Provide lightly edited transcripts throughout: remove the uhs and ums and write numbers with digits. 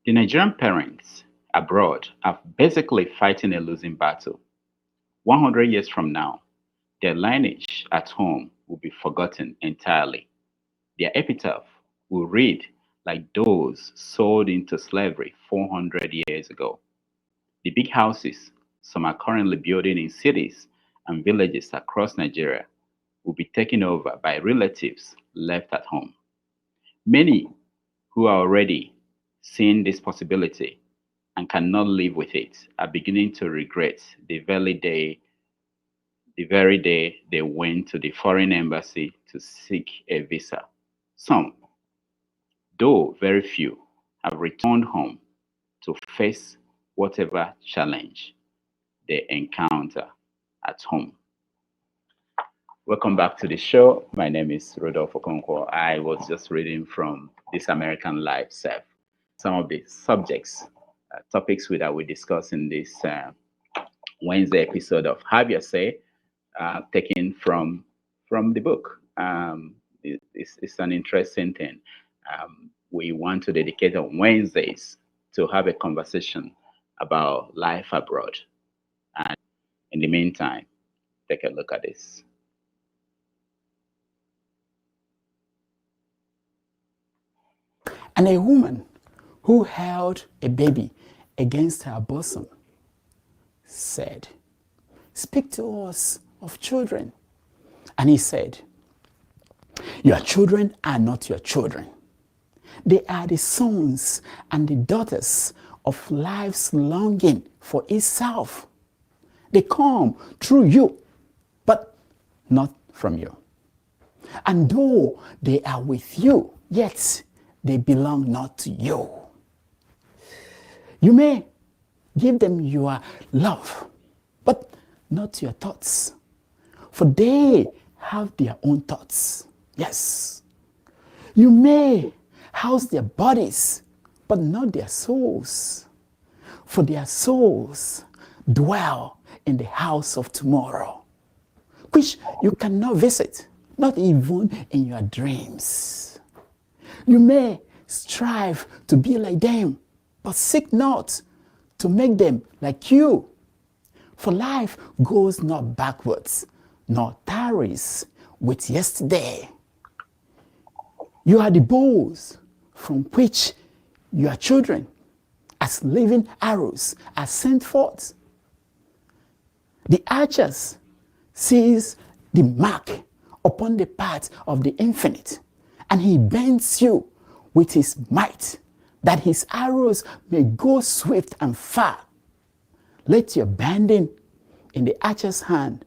The Nigerian parents abroad are basically fighting a losing battle. 100 years from now, their lineage at home will be forgotten entirely. Their epitaph will read like those sold into slavery 400 years ago. The big houses some are currently building in cities and villages across Nigeria will be taken over by relatives left at home. Many who are already seeing this possibility and cannot live with it are beginning to regret the very day they went to the foreign embassy to seek a visa. Some, though very few, have returned home to face whatever challenge they encounter at home. Welcome back to the show. My name is Rodolfo Okonkwo. I was just reading from This American Life Self, some of the subjects, topics that we discuss in this Wednesday episode of Have Your Say, taken from the book. It's an interesting thing. We want to dedicate on Wednesdays to have a conversation about life abroad. And in the meantime, take a look at this. And a woman who held a baby against her bosom said, "Speak to us of children." And he said, "Your children are not your children. They are the sons and the daughters of life's longing for itself. They come through you, but not from you. And though they are with you, yet they belong not to you. You may give them your love, but not your thoughts, for they have their own thoughts. Yes, you may house their bodies, but not their souls, for their souls dwell in the house of tomorrow, which you cannot visit, not even in your dreams. You may strive to be like them, but seek not to make them like you. For life goes not backwards, nor tarries with yesterday. You are the bows from which your children, as living arrows, are sent forth. The archers sees the mark upon the path of the infinite, and he bends you with his might, that his arrows may go swift and far. Let your bending in the archer's hand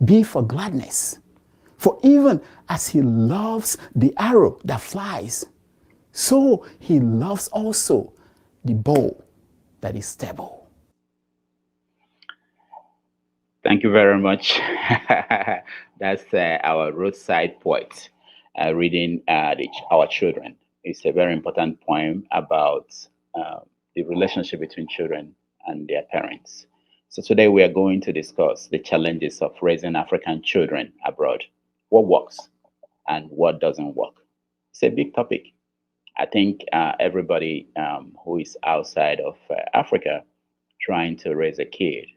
be for gladness, for even as he loves the arrow that flies, so he loves also the bow that is stable." Thank you very much. That's our roadside poet reading Our Children. It's a very important poem about the relationship between children and their parents. So today we are going to discuss the challenges of raising African children abroad. What works and what doesn't work. It's a big topic. I think everybody who is outside of Africa trying to raise a kid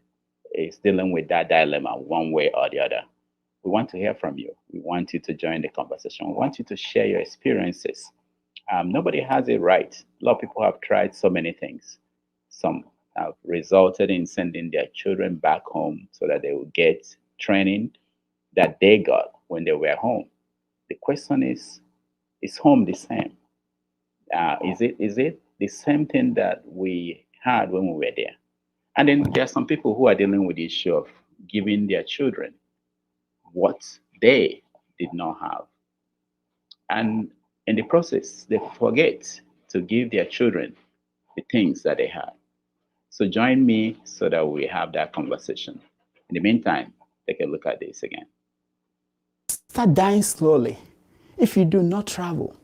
is dealing with that dilemma one way or the other. We want to hear from you. We want you to join the conversation. We want you to share your experiences. Nobody has it right. A lot of people have tried so many things. Some have resulted in sending their children back home so that they will get training that they got when they were home. The question is home the same? Is it the same thing that we had when we were there? And then there are some people who are dealing with the issue of giving their children what they did not have. And in the process, they forget to give their children the things that they had. So join me so that we have that conversation. In the meantime, take a look at this again. Start dying slowly if you do not travel.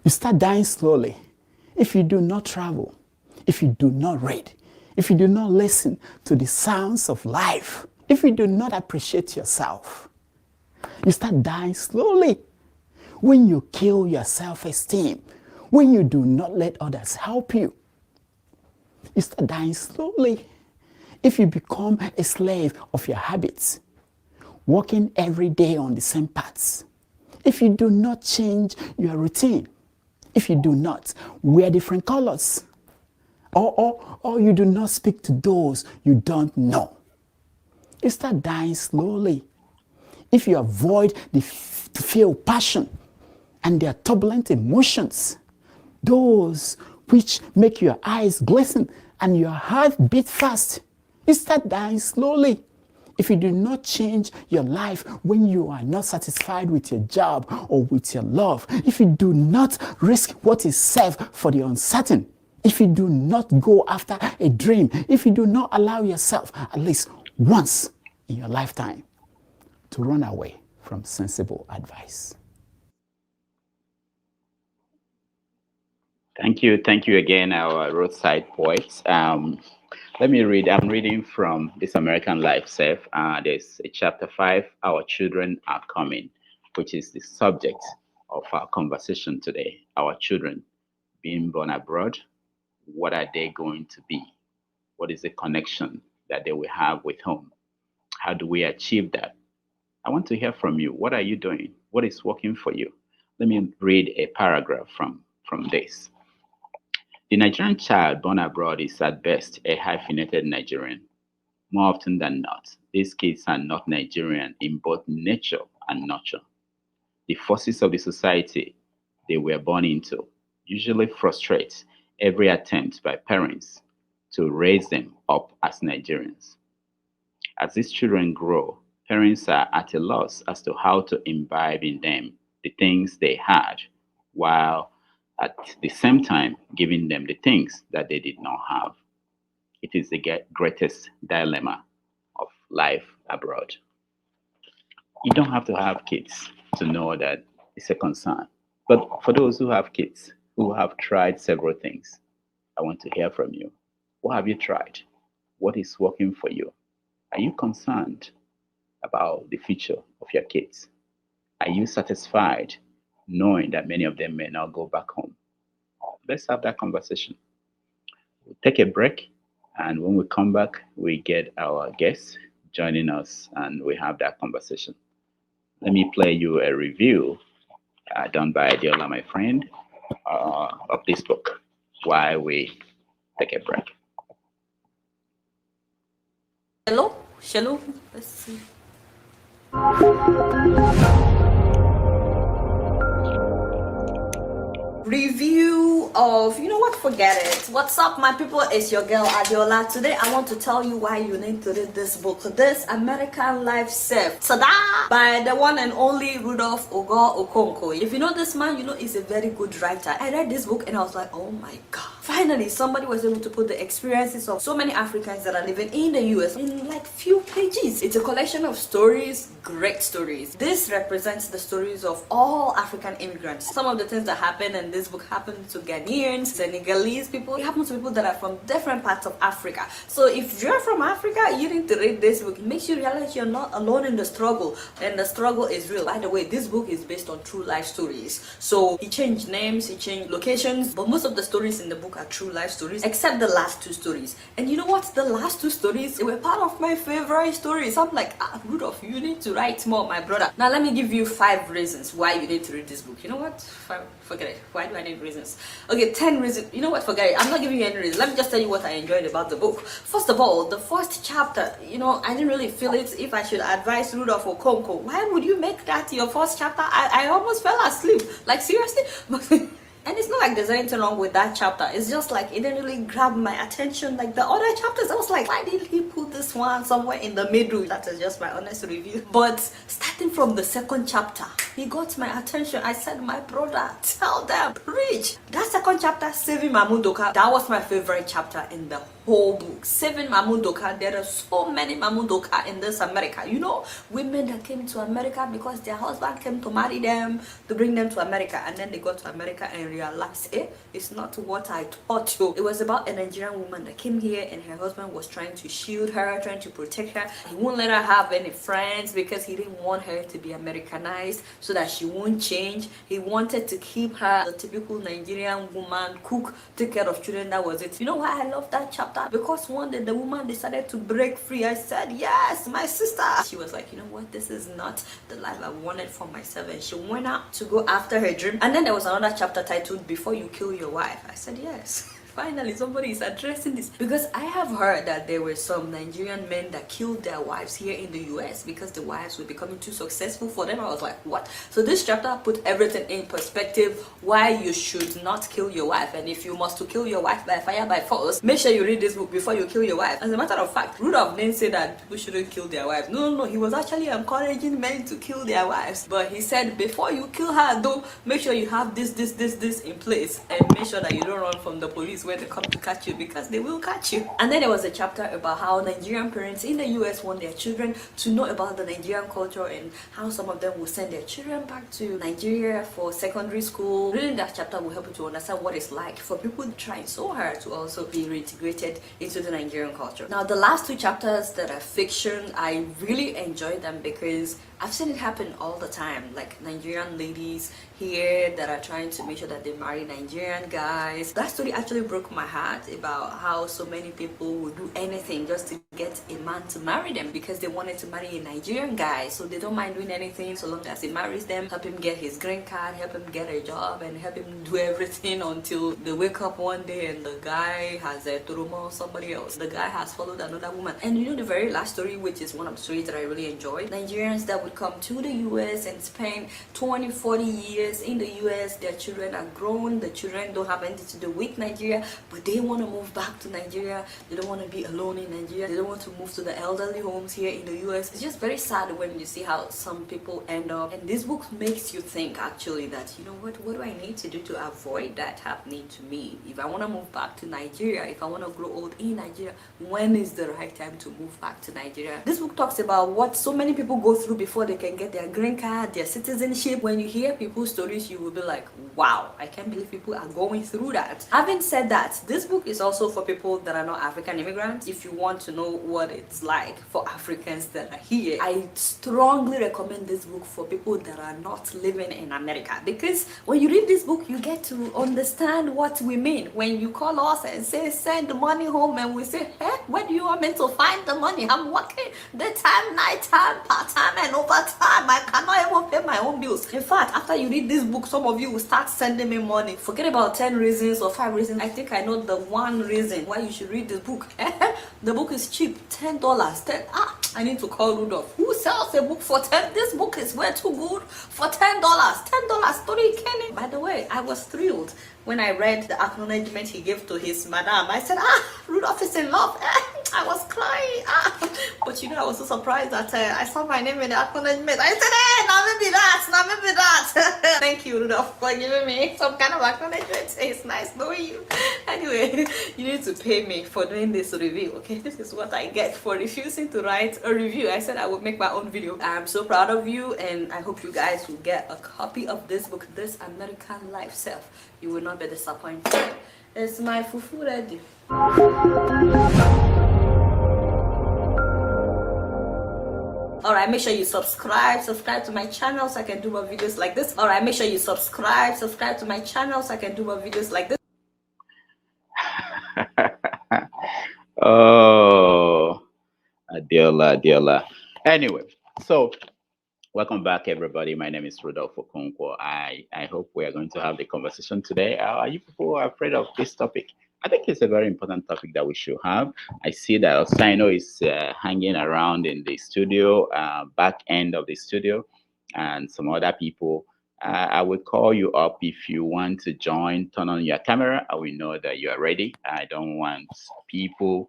You start dying slowly if you do not travel, if you do not read, if you do not listen to the sounds of life, if you do not appreciate yourself. You start dying slowly when you kill your self-esteem, when you do not let others help you, you start dying slowly. If you become a slave of your habits, walking every day on the same paths, if you do not change your routine, if you do not wear different colors, or you do not speak to those you don't know, you start dying slowly. If you avoid to feel passion and their turbulent emotions, those which make your eyes glisten and your heart beat fast, you start dying slowly. If you do not change your life when you are not satisfied with your job or with your love, if you do not risk what is safe for the uncertain, if you do not go after a dream, if you do not allow yourself at least once in your lifetime to run away from sensible advice. Thank you again, our roadside poets. Let me read. I'm reading from This American Life Self. There's a chapter 5, Our Children Are Coming, which is the subject of our conversation today. Our children being born abroad, what are they going to be? What is the connection that they will have with home? How do we achieve that? I want to hear from you. What are you doing? What is working for you? Let me read a paragraph from this. The Nigerian child born abroad is at best a hyphenated Nigerian. More often than not, these kids are not Nigerian in both nature and nurture. The forces of the society they were born into usually frustrate every attempt by parents to raise them up as Nigerians. As these children grow, parents are at a loss as to how to imbibe in them the things they had, while at the same time giving them the things that they did not have. It is the greatest dilemma of life abroad. You don't have to have kids to know that it's a concern. But for those who have kids, who have tried several things, I want to hear from you. What have you tried? What is working for you? Are you concerned about the future of your kids? Are you satisfied knowing that many of them may not go back home? Let's have that conversation. We'll take a break, and when we come back, we get our guests joining us and we have that conversation. Let me play you a review done by Adiola, my friend, of this book while we take a break. Hello? Shalom? Let's see. Review of, you know what, forget it. What's up, my people? It's your girl Adiola. Today I want to tell you why you need to read this book, This American Life Self, tada, by the one and only Rudolph Ogo Okonkwo. If you know this man, you know he's a very good writer. I read this book and I was like, oh my god, finally somebody was able to put the experiences of so many Africans that are living in the US in like few pages. It's a collection of stories, great stories. This represents the stories of all African immigrants. Some of the things that happen in this book happen to Ghanaians, Senegalese people. It happens to people that are from different parts of Africa. So if you're from Africa, you need to read this book. It makes you realize you're not alone in the struggle, and the struggle is real. By the way, this book is based on true life stories. So he changed names, he changed locations, but most of the stories in the book are true life stories, except the last two stories. And you know what? The last two stories, they were part of my favorite stories. I'm like, Rudolph, you need to write more, my brother. Now let me give you 5 reasons why you need to read this book. You know what? Forget it. Why do I need reasons? Okay, 10 reasons. You know what? Forget it. I'm not giving you any reasons. Let me just tell you what I enjoyed about the book. First of all, the first chapter, you know, I didn't really feel it if I should advise Rudolph Okonkwo. Why would you make that your first chapter? I almost fell asleep. Like, seriously? And it's not like there's anything wrong with that chapter. It's just like it didn't really grab my attention like the other chapters. I was like, why did he put this one somewhere in the middle? That is just my honest review. But starting from the second chapter, he got my attention. I said, my brother, tell them, preach. That second chapter, Saving Mamudoka, that was my favorite chapter in the whole book. 7 Mamudoka. There are so many Mamudoka in this America. You know, women that came to America because their husband came to marry them, to bring them to America, and then they got to America and realized, it's not what I taught you. It was about a Nigerian woman that came here and her husband was trying to shield her, trying to protect her. He won't let her have any friends because he didn't want her to be Americanized so that she won't change. He wanted to keep her the typical Nigerian woman, cook, take care of children. That was it. You know why I love that chapter? Because one day the woman decided to break free. I said, yes, my sister. She was like, you know what, this is not the life I wanted for myself, and she went out to go after her dream. And then there was another chapter titled Before You Kill Your Wife. I said, yes. Finally, somebody is addressing this, because I have heard that there were some Nigerian men that killed their wives here in the US because the wives were becoming too successful for them. I was like, what? So this chapter put everything in perspective, why you should not kill your wife, and if you must to kill your wife by fire, by force, make sure you read this book before you kill your wife. As a matter of fact, Rudolph didn't say that people shouldn't kill their wives. No, he was actually encouraging men to kill their wives, but he said, before you kill her though, make sure you have this in place, and make sure that you don't run from the police when they come to catch you, because they will catch you. And then there was a chapter about how Nigerian parents in the US want their children to know about the Nigerian culture, and how some of them will send their children back to Nigeria for secondary school. Reading that chapter will help you to understand what it's like for people trying so hard to also be reintegrated into the Nigerian culture. Now, the last two chapters that are fiction, I really enjoyed them because I've seen it happen all the time, like Nigerian ladies here that are trying to make sure that they marry Nigerian guys. That story actually broke my heart, about how so many people would do anything just to get a man to marry them because they wanted to marry a Nigerian guy. So they don't mind doing anything so long as he marries them, help him get his green card, help him get a job, and help him do everything until they wake up one day and the guy has a turuma or somebody else. The guy has followed another woman. And you know the very last story, which is one of the stories that I really enjoyed, Nigerians that would come to the US and spend 20-40 years in the US. Their children are grown, the children don't have anything to do with Nigeria, but they want to move back to Nigeria. They don't want to be alone in Nigeria. They don't want to move to the elderly homes here in the US. It's just very sad when you see how some people end up. And this book makes you think actually that, you know what do I need to do to avoid that happening to me? If I want to move back to Nigeria, if I want to grow old in Nigeria, when is the right time to move back to Nigeria? This book talks about what so many people go through before they can get their green card, their citizenship. When you hear people's stories, you will be like, wow, I can't believe people are going through that. Having said that, this book is also for people that are not African immigrants. If you want to know what it's like for Africans that are here, I strongly recommend this book for people that are not living in America, because when you read this book, you get to understand what we mean when you call us and say send the money home, and we say, hey, where do you want me to find the money? I'm working daytime, nighttime, part-time, and overtime. I cannot even pay my own bills. In fact, after you read this book, some of you will start sending me money. Forget about 10 reasons or 5 reasons. I think I know the one reason why you should read this book. The book is cheap, $10. I need to call Rudolph. Who sells a book for 10? This book is way too good for $10. $10, story Kenny. By the way, I was thrilled when I read the acknowledgement he gave to his madam. I said, Rudolph is in love. I was crying. But you know, I was so surprised that I saw my name in the acknowledgement. I said, hey, now maybe that. Thank you, Rudolph, for giving me some kind of acknowledgement. It's nice knowing you. Anyway, you need to pay me for doing this review, okay? This is what I get for refusing to write a review. I said I would make my own video. I'm so proud of you, and I hope you guys will get a copy of this book, This American Life Self. You will not be disappointed. It's my fufu ready. Alright, make sure you subscribe to my channel so I can do more videos like this. Alright, make sure you subscribe to my channel so I can do more videos like this. Oh, Adiola. Anyway, so welcome back, everybody. My name is Rudolph Okonkwo. I hope we are going to have the conversation today. Are you people afraid of this topic? I think it's a very important topic that we should have. I see that Osaino is hanging around in the studio, back end of the studio, and some other people. I will call you up if you want to join. Turn on your camera. I will know that you are ready. I don't want people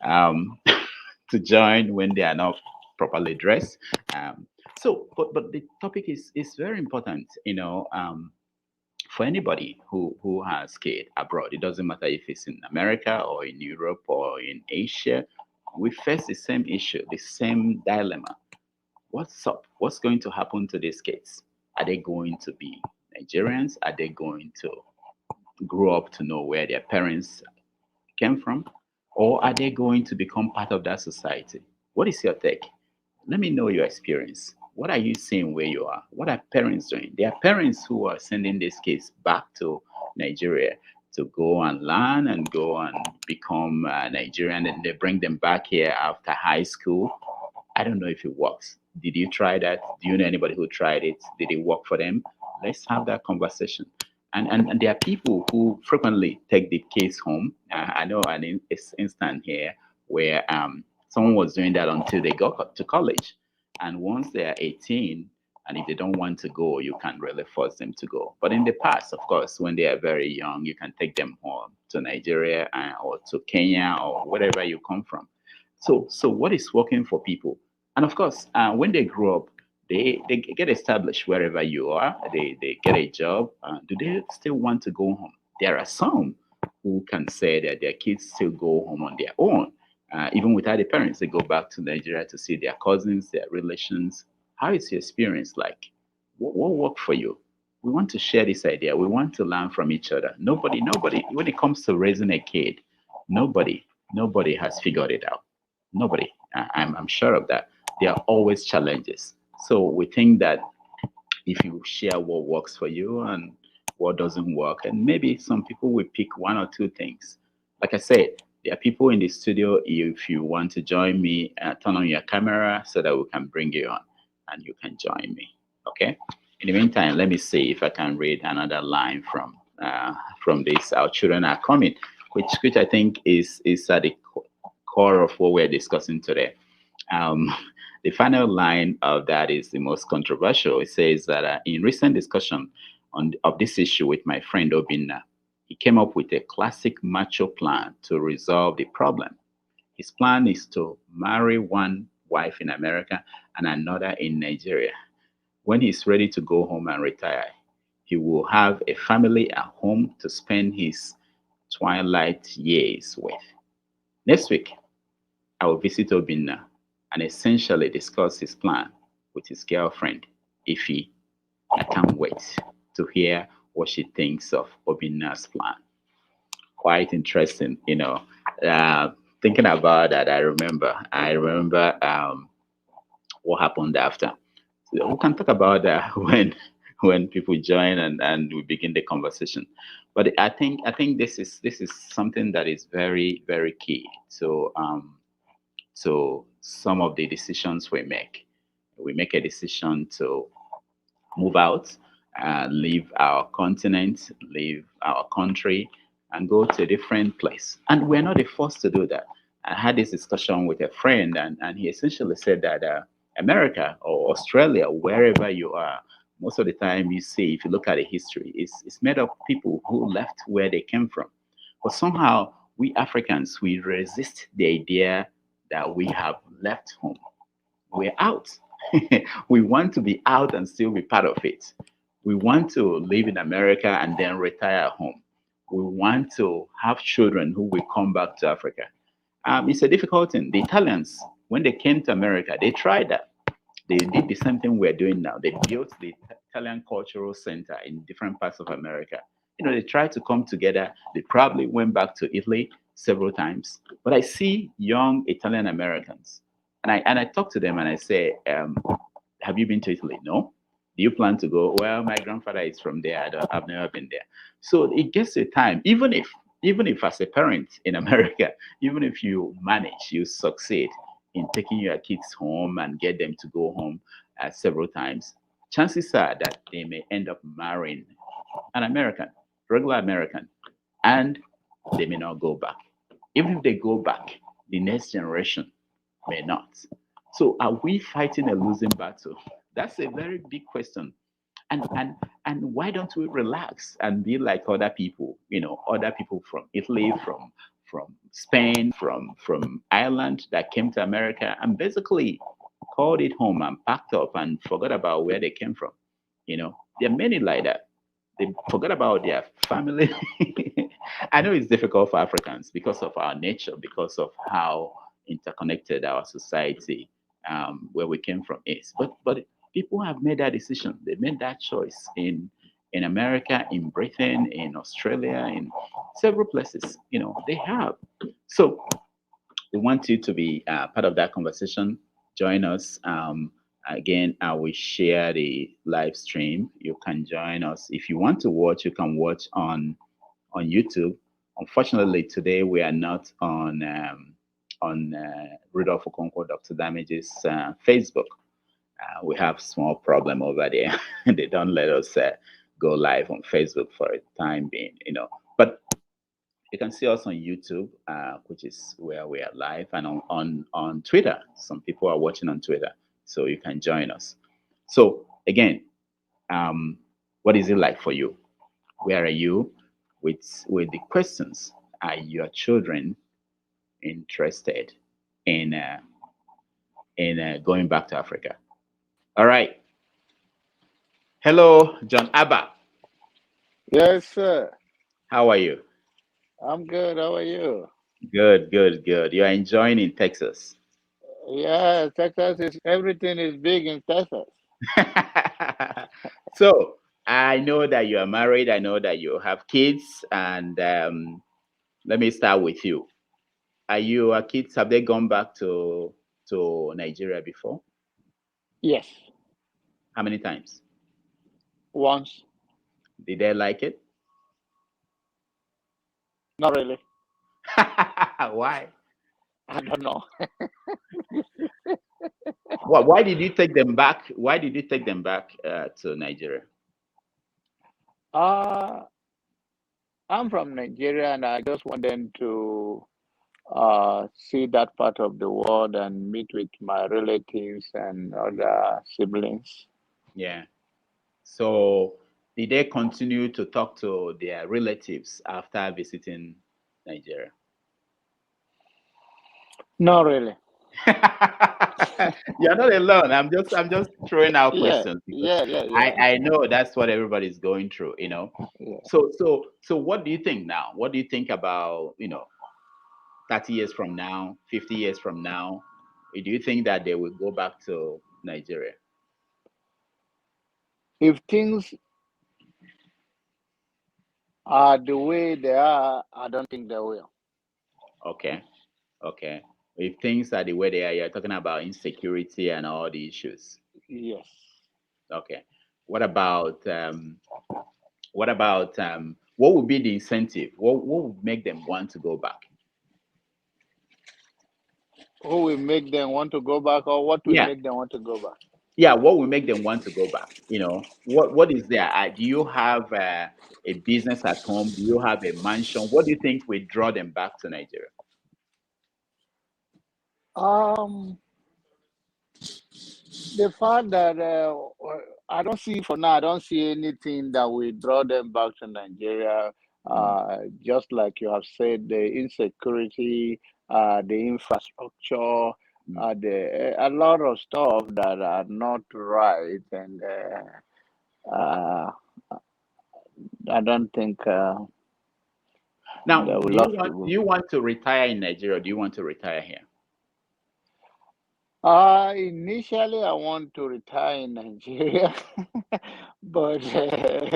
to join when they are not properly dressed. But the topic is very important. for anybody who has kid abroad. It doesn't matter if it's in America or in Europe or in Asia. We face the same issue, the same dilemma. What's up? What's going to happen to these kids? Are they going to be Nigerians? Are they going to grow up to know where their parents came from? Or are they going to become part of that society? What is your take? Let me know your experience. What are you seeing where you are? What are parents doing? There are parents who are sending these kids back to Nigeria to go and learn and go and become Nigerian, and they bring them back here after high school. I don't know if it works. Did you try that? Do you know anybody who tried it? Did it work for them? Let's have that conversation. And there are people who frequently take the case home. I know instance here where someone was doing that until they got to college. And once they are 18, and if they don't want to go, you can't really force them to go. But in the past, of course, when they are very young, you can take them home to Nigeria or to Kenya or wherever you come from. So what is working for people? And of course, when they grow up, they get established wherever you are. They get a job. Do they still want to go home? There are some who can say that their kids still go home on their own, even without the parents. They go back to Nigeria to see their cousins, their relations. How is your experience like? What worked for you? We want to share this idea. We want to learn from each other. Nobody, when it comes to raising a kid, nobody, nobody has figured it out. Nobody. I'm sure of that. There are always challenges. So we think that if you share what works for you and what doesn't work, and maybe some people will pick one or two things. Like I said, there are people in the studio. If you want to join me, turn on your camera so that we can bring you on and you can join me. Okay. In the meantime, let me see if I can read another line from this. Our children are coming, which I think is at the core of what we're discussing today. Um, the final line of that is the most controversial. It says that in recent discussion of this issue with my friend Obinna, he came up with a classic macho plan to resolve the problem. His plan is to marry one wife in America and another in Nigeria. When he's ready to go home and retire, he will have a family at home to spend his twilight years with. Next week, I will visit Obinna and essentially discuss his plan with his girlfriend, Ify. I can't wait to hear what she thinks of Obinna's plan. Quite interesting, Uh, Thinking about that, I remember what happened after. So we can talk about that when people join and we begin the conversation. But I think this is something that is very very key. So some of the decisions we make a decision to move out, leave our continent, leave our country, and go to a different place. And we're not the first to do that. I had this discussion with a friend, and he essentially said that America or Australia, wherever you are, most of the time you see, if you look at the history, it's made of people who left where they came from. But somehow, we Africans, we resist the idea that we have left home. We're out. We want to be out and still be part of it. We want to live in America and then retire home. We want to have children who will come back to Africa. It's a difficult thing. The Italians, when they came to America, they tried that. They did the same thing we're doing now. They built the Italian Cultural Center in different parts of America. They tried to come together. They probably went back to Italy several times. But I see young Italian Americans, and I talk to them and I say, "Have you been to Italy? No. Do you plan to go? Well, my grandfather is from there. I've never been there." So it gets a time, even if as a parent in America, even if you manage, you succeed in taking your kids home and get them to go home several times, chances are that they may end up marrying an American, regular American, and they may not go back. Even if they go back, the next generation may not. So are we fighting a losing battle? That's a very big question. And why don't we relax and be like other people, other people from Italy, from Spain, from Ireland that came to America and basically called it home and packed up and forgot about where they came from. There are many like that. They forget about their family. I know it's difficult for Africans because of our nature, because of how interconnected our society, where we came from, is. But people have made that decision. They made that choice in America, in Britain, in Australia, in several places. They have. So we want you to be part of that conversation. Join us. Again, I will share the live stream. You can join us. If you want to watch, you can watch on YouTube. Unfortunately, today we are not on Rudolph Okonkwo Dr. Damage's Facebook. We have small problem over there. They don't let us go live on Facebook for a time being. But you can see us on YouTube, which is where we are live, and on Twitter. Some people are watching on Twitter, so you can join us. So again, um, what is it like for you? Where are you with the questions? Are your children interested in going back to Africa? All right. Hello, John Abba. Yes, sir. How are you? I'm good. How are you? Good, good, good. You are enjoying in Texas. Yeah, Texas is everything is big in Texas. So I know that you are married. I know that you have kids, and let me start with you. Are your kids, have they gone back to Nigeria before? Yes, How many times? once. Did they like it? Not really. Why? I don't know. Why did you take them back? Why did you take them back to Nigeria? Uh, I'm from Nigeria and I just want them to see that part of the world and meet with my relatives and other siblings. Yeah. So did they continue to talk to their relatives after visiting Nigeria? Not really. You're not alone. I'm just throwing out Yeah, questions because yeah, yeah, I yeah, I know that's what everybody's going through. yeah. So what do you think now? What do you think about 30 years from now, 50 years from now? Do you think that they will go back to Nigeria? If things are the way they are, I don't think they will. Okay, okay. If things are the way they are, you're talking about insecurity and all the issues. Yes. Okay. What about what would be the incentive? What would make them want to go back? Who will make them want to go back, or what will Yeah, make them want to go back? yeah. What will make them want to go back? What is there? Do you have a business at home? Do you have a mansion? What do you think will draw them back to Nigeria? Um, the fact that I don't see for now, I don't see anything that will draw them back to Nigeria. Mm, Just like you have said, the insecurity, the infrastructure, mm. a lot of stuff that are not right, and I don't think Now, they will do you love to want do go. you want to retire in Nigeria? Or do you want to retire here? Initially, I want to retire in Nigeria, but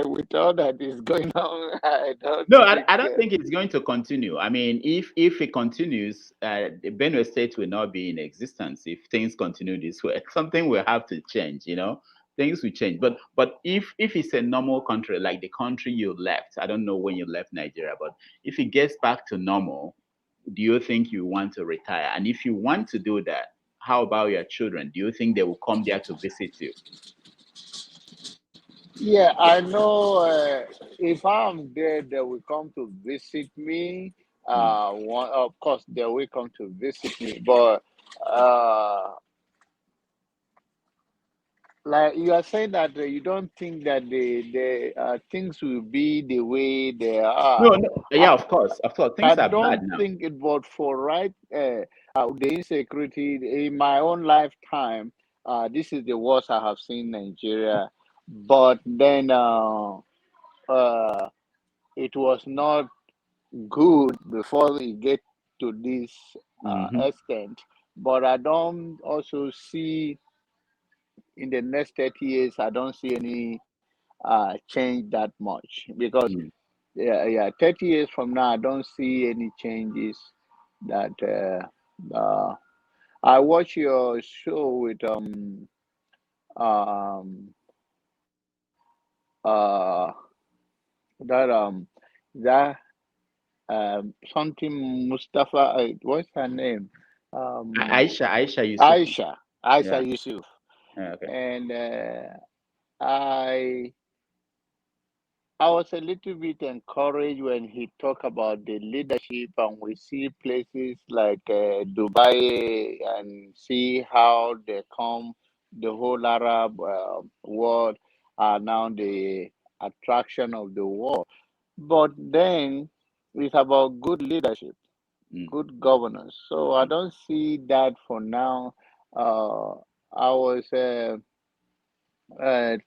with all that is going on, I don't No, I, think. I don't think it's going to continue. I mean, if it continues, the Benue State will not be in existence if things continue this way. Something will have to change. Things will change. But if it's a normal country like the country you left, I don't know when you left Nigeria, but if it gets back to normal, do you think you want to retire? And if you want to do that, how about your children? Do you think they will come there to visit you? Yeah, I know. If I'm there, they will come to visit me. Mm. Of course, they will come to visit me, but uh, like you are saying that you don't think that the things will be the way they No, are. no, I, yeah, of course, of course. I Things are bad don't now. think it was for right the insecurity in my own lifetime. This is the worst I have seen in Nigeria. But then it was not good before we get to this Mm-hmm. extent. But I don't also see in the next 30 years, I don't see any change that much because Mm. 30 years from now, I don't see any changes that I watch your show with um uh that that something Mustafa, what's her name, Aisha Yusufu. Aisha Yeah. Yusuf. Okay. And I I was a little bit encouraged when he talked about the leadership, and we see places like Dubai and see how they come, the whole Arab world are now the attraction of the world. But then it's about good leadership, Mm. good governance. So I don't see that for now. Uh, I was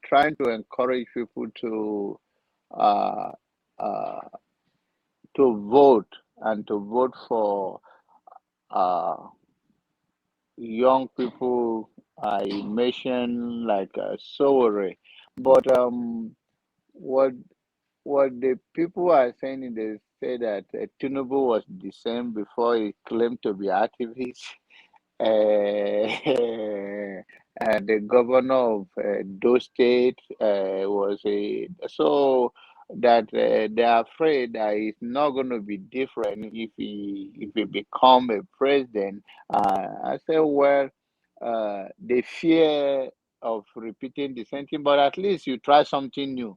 trying to encourage people uh, uh, to vote and to vote for uh, young people. I mentioned like Sowore, but what what the people are saying is they say that Tinubu was the same before he claimed to be activist. And the governor of those states was a so that they're afraid that it's not going to be different if he become a president. I say, well, the fear of repeating the same thing, but at least you try something new.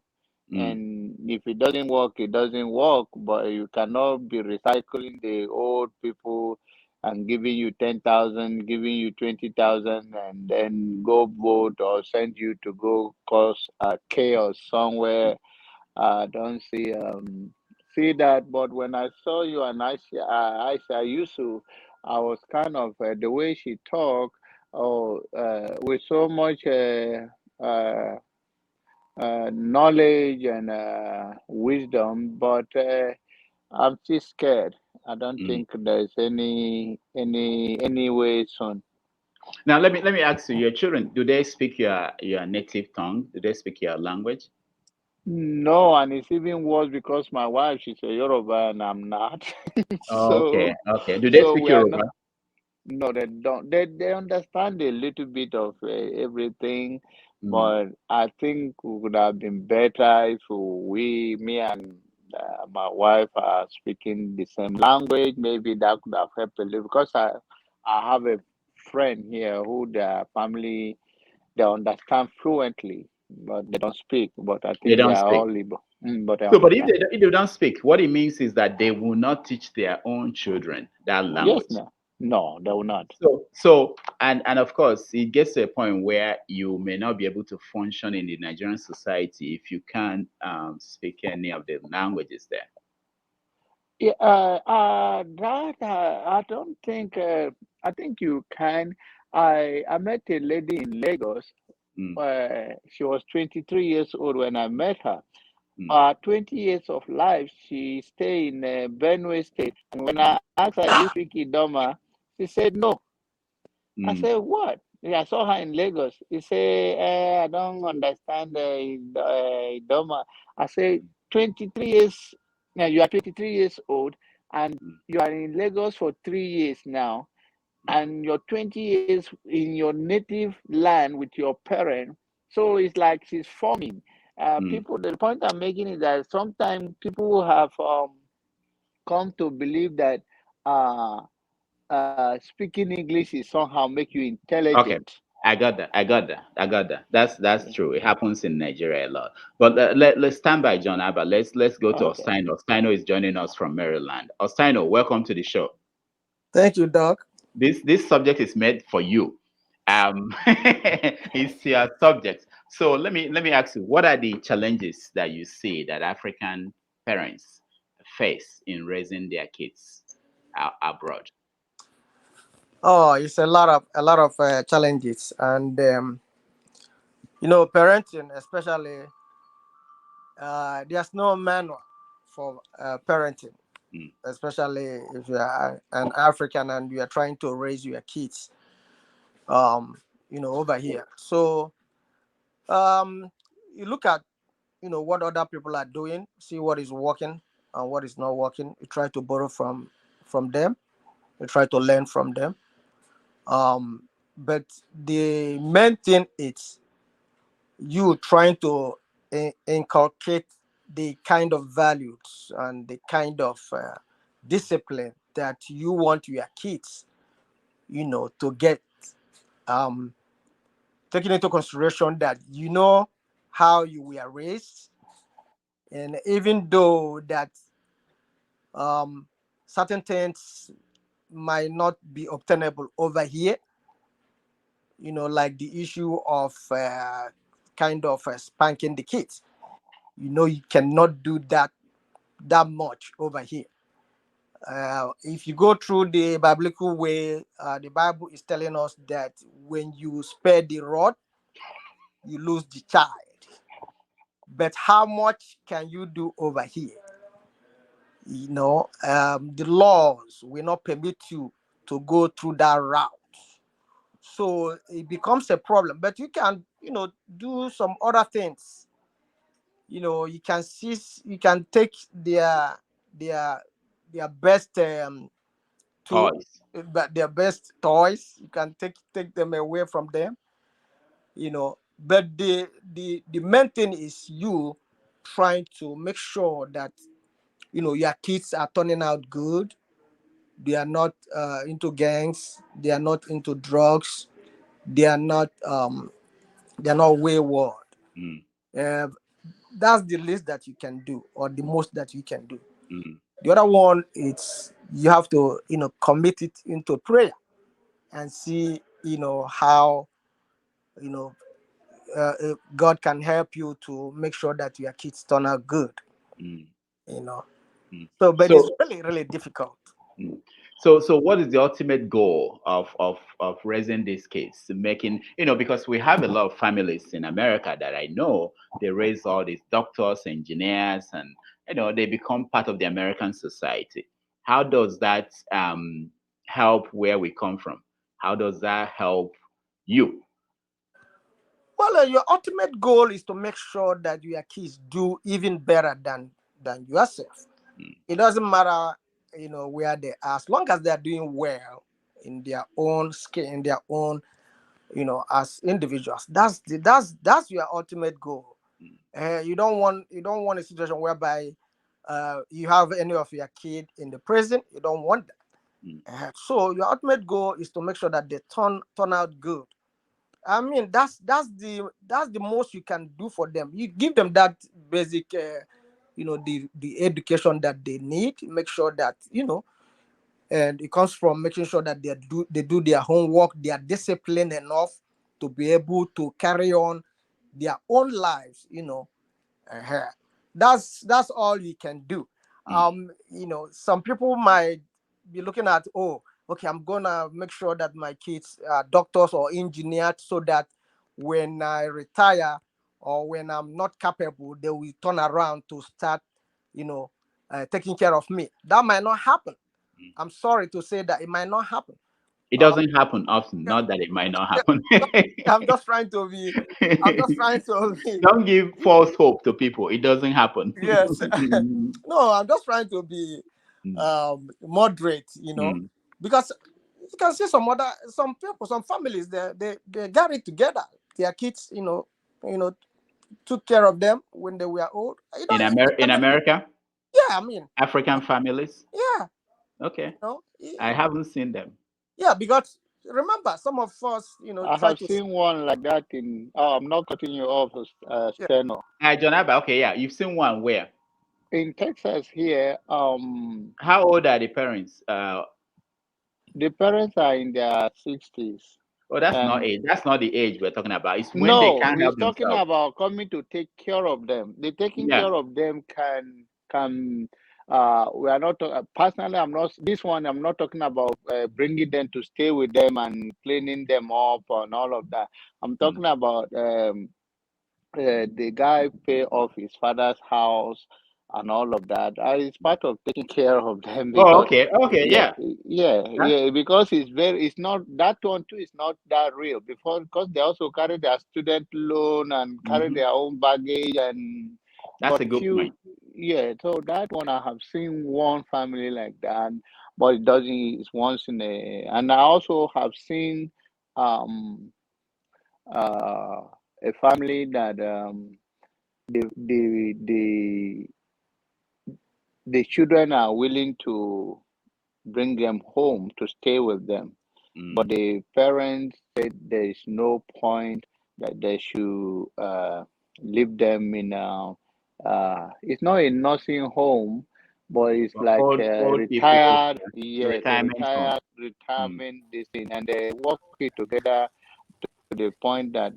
Mm. And if it doesn't work, it doesn't work. But you cannot be recycling the old people and giving you 10,000, giving you 20,000, and then go vote or send you to go cause chaos somewhere. I don't see that. But when I saw you and Aisha Yusuf, I was kind of the way she talked, oh, with so much uh, knowledge and wisdom, but I'm still scared. I don't Mm. think there's any way soon. Now let me ask you, your children, do they speak your native tongue? Do they speak your language? No, and it's even worse because my wife, she's a Yoruba and I'm not. Oh, okay, so okay. Do they so speak we are not. Yoruba? No, they don't. They understand a little bit of everything, Mm. but I think we would have been better if me and my wife are speaking the same language. Maybe that could have helped a little because I have a friend here who their family they understand fluently, but they don't speak. But I They think they don't are speak. all Igbo, but they So, but if understand. if they don't speak, what it means is that they will not teach their own children that Yes, language. no, no, they will not. So, and of course, it gets to a point where you may not be able to function in the Nigerian society if you can't speak any of the languages there. Yeah, that I don't think. I think you can. I met a lady in Lagos. Mm, She was 23 years old when I met her. mm, 20 years of life, she stayed in Benue State. And when I asked her, "Do you speak Idoma?" She said no. I mm, said, "What?" Yeah, I saw her in Lagos. She said, "I don't understand Idoma." I said, 23 years. Now you are 23 years old, and mm, you are in Lagos for 3 years now, and you're 20 years in your native land with your parent. So it's like she's forming. mm. People. The point I'm making is that sometimes people have come to believe that uh, speaking English is somehow make you Okay, intelligent. I got that. I got that. I got that. That's Yeah. true. It happens in Nigeria a lot. But let's stand by, John Abba. Let's go to Okay. Ostino. Ostino is joining us from Maryland. Ostino, welcome to the show. Thank you, Doc. This subject is made for you. It's your subject. So let me ask you, what are the challenges that you see that African parents face in raising their kids abroad? Oh, it's a lot of challenges, and parenting, especially there's no manual for parenting, Mm. especially if you are an African and you are trying to raise your kids, over here. So you look at, what other people are doing, see what is working and what is not working. You try to borrow from them. You try to learn from them. But the main thing is you trying to inculcate the kind of values and the kind of discipline that you want your kids, to get, um, taking into consideration that how you were raised, and even though that um, certain things might not be obtainable over here, like the issue of kind of spanking the kids. You cannot do that much over here. If you go through the biblical way, the Bible is telling us that when you spare the rod, you lose the child. But how much can you do over here? The laws will not permit you to go through that route. So it becomes a problem. But you can, do some other things. You can take their their best tool, Toys. but their best toys. You can take them away from them. But the main thing is you trying to make sure that your kids are turning out good. They are not into gangs. They are not into drugs. They are not wayward. Mm. Uh, that's the least that you can do, or the most that you can do. Mm. The other one, it's you have to commit it into prayer and see how you know God can help you to make sure that your kids turn out good. Mm. You know, Mm. so but it's So, really really difficult. mm. So what is the ultimate goal of raising these kids? Making, because we have a lot of families in America that I know, they raise all these doctors, engineers, and they become part of the American society. How does that help where we come from? How does that help you? Well, your ultimate goal is to make sure that your kids do even better than yourself. Mm. It doesn't matter, where they are, as long as they are doing well in their own skill, in their own, as individuals. That's your ultimate goal. Mm. You don't want a situation whereby you have any of your kid in the prison. You don't want that. Mm. So your ultimate goal is to make sure that they turn out good. I mean, that's the most you can do for them. You give them that basic, the education that they need. Make sure that and it comes from making sure that they do their homework. They are disciplined enough to be able to carry on their own lives. uh, that's all you can do. Mm. Some people might be looking at, oh, okay, I'm gonna make sure that my kids are doctors or engineers, so that when I retire or when I'm not capable, they will turn around to start taking care of me. That might not happen. Mm. I'm sorry to say that it might not happen. It uh, doesn't happen often. Not that it might not yeah, happen. i'm just trying to be I'm just trying to be Don't give false hope to people. It doesn't happen. yes. No, I'm just trying to be Mm. moderate, Mm. because you can see some people, some families, they got it together. Their kids, you know, took care of them when they were old. In You can, America, yeah, I mean, African families. yeah, Okay, you know, I haven't seen them. yeah, because remember, some of us, I try have to, seen one like that in. Oh, I'm not cutting you off, yeah. Steno. John Abba. Okay, yeah, you've seen one where? In Texas here, How old are the parents? the parents are in their 60s, Oh, that's not and age. That's not the age we're talking about. It's when they no, can't he's help talking themselves. about coming to take care of them. The taking Yeah. care of them can. We are not personally. I'm not this one. I'm not talking about bringing them to stay with them and cleaning them up and all of that. I'm Mm. talking about the guy pay off his father's house and all of that. It's part of taking care of them Oh, because okay, okay, yeah, yeah. That, because it's not that one too is not that real before because they also carry their student loan and carry mhm. their own baggage and That's but a good few point. so that one I have seen one family like that, but it doesn't it's once in a and I also have seen um uh a family that the the the the children are willing to bring them home to stay with them, but Mm. the parents said there is no point that they should leave them in a it's not a nursing home, but it's Well, like old people, retired yeah, yes a retirement home. retired Mm. retirement this thing and they work it together to the point that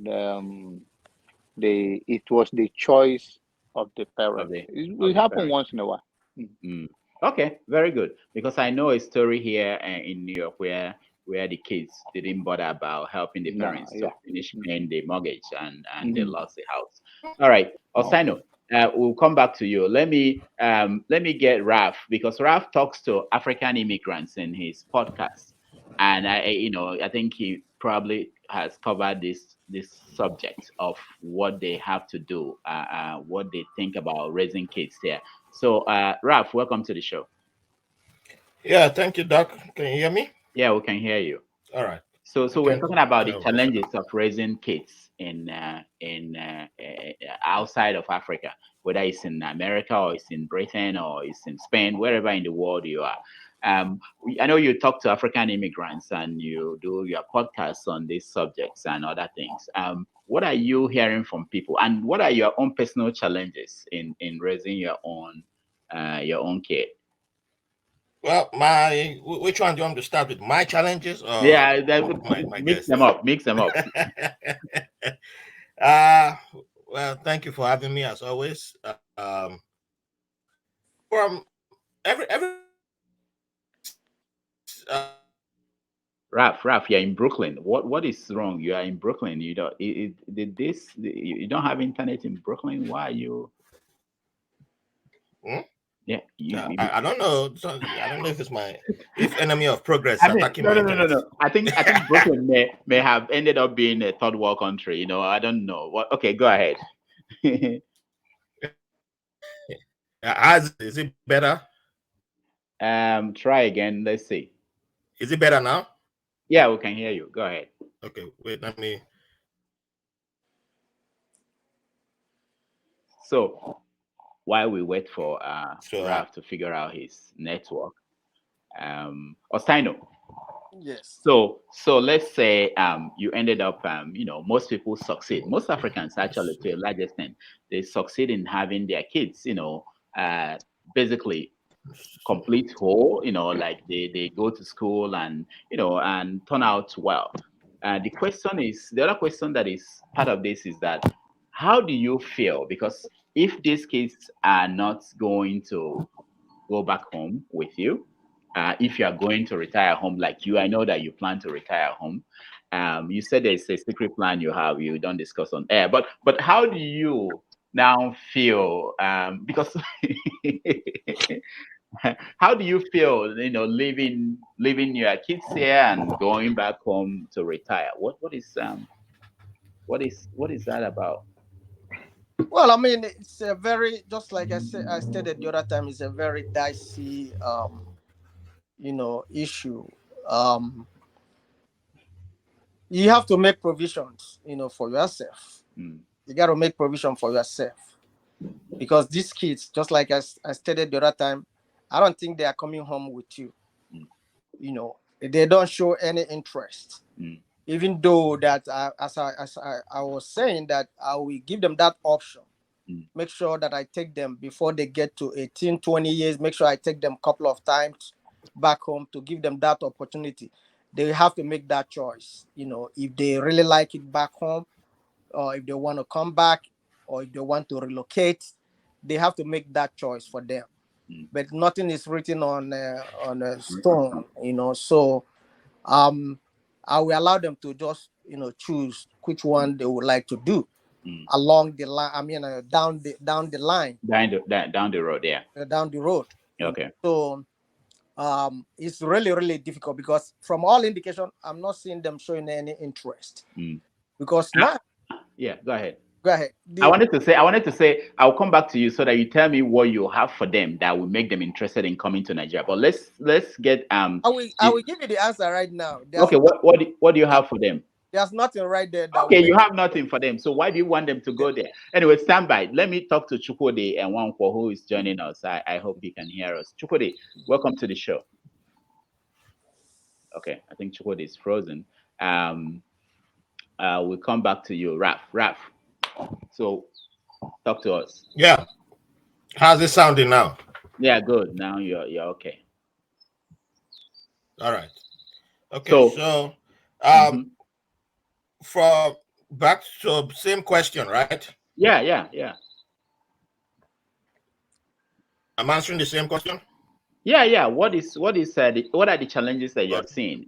it was the choice of the Of parents. the It of the happen parents. once in a while. Mm. Mm. Okay, very good. Because I know a story here in New York where the kids didn't bother about helping the No, parents to yeah. finish Mm. paying the mortgage and they Mhm. lost the house. All right, Osino, we'll come back to you. Let me get Ralph because Ralph talks to African immigrants in his podcast, and I think he probably has covered this subject of what they have to do, what they think about raising kids there. So, Ralph, welcome to the show. Yeah, thank you, Doc. Can you hear me? Yeah, we can hear you. All right. So we're Okay. talking about the That was challenges of raising kids outside of Africa, whether it's in America or it's in Britain or it's in Spain, wherever in the world you are. I know you talk to African immigrants and you do your podcasts on these subjects and other things. What are you hearing from people, and what are your own personal challenges in raising your own kid? well. Which one do you want me to start with? My challenges or Yeah, my mix them guests? up, mix them up. uh well, thank you for having me as always. From every Ralph, you're in Brooklyn. What is wrong? You are in Brooklyn. You don't. You don't have internet in Brooklyn. Why are you? hmm? Yeah, I don't know. I don't know if it's my if enemy of progress I mean, attacking no, my no, no, no, internet. no. I think Brooklyn may have ended up being a third world country. I don't know. What? Okay, go ahead. Is it better? Try again. Let's see. Is it better now? Yeah, we can hear you. Go ahead. Okay, wait. Let me. So while we wait for So Ralph to figure out his network, Ostino. Yes. So let's say you ended up most people succeed. Most Africans actually to a large extent they succeed in having their kids uh, basically complete whole like they go to school and and turn out well. The other question that is part of this is that how do you feel because if these kids are not going to go back home with you. If you are going to retire home like you, I know that you plan to retire home. You said there's a secret plan you have. You don't discuss on air, but how do you now feel? Because how do you feel? Leaving your kids here and going back home to retire. What is that about? Well, I mean, it's a very just like I stated the other time, it's a very dicey, issue. Um, you have to make provisions, for yourself. Mm, You got to make provision for yourself because these kids, just like I stated the other time, I don't think they are coming home with you. mm, They don't show any interest. mm, Even though that I was saying that I will give them that option, mm, make sure that I take them before they get to 18, 20 years, make sure I take them a couple of times back home to give them that opportunity. They have to make that choice, if they really like it back home, or if they want to come back, or if they want to relocate, they have to make that choice for them. mm, But nothing is written on a stone, so um I will allow them to just choose which one they would like to do. along the line. I mean, down the line, Down the road, yeah. down the road. Okay. So it's really, really difficult because from all indication, I'm not seeing them showing any interest. Because now, yeah, go ahead. Go ahead. I wanted to say, I'll come back to you so that you tell me what you have for them that will make them interested in coming to Nigeria. But let's get I will give you the answer right now. Okay, what do you have for them? There's nothing right there. Okay, you have nothing for them. So why do you want them to go there? Anyway, stand by. Let me talk to Chukwudi and Wankwo, who is joining us. I hope he can hear us. Chukwudi, welcome to the show. Okay, I think Chukwudi is frozen. We'll come back to you, Raf. So talk to us. Yeah. How's it sounding now? Yeah, good. Now you're okay. All right. Okay. So for back to same question, right? Yeah. I'm answering the same question. Yeah. What are the challenges that you're seeing,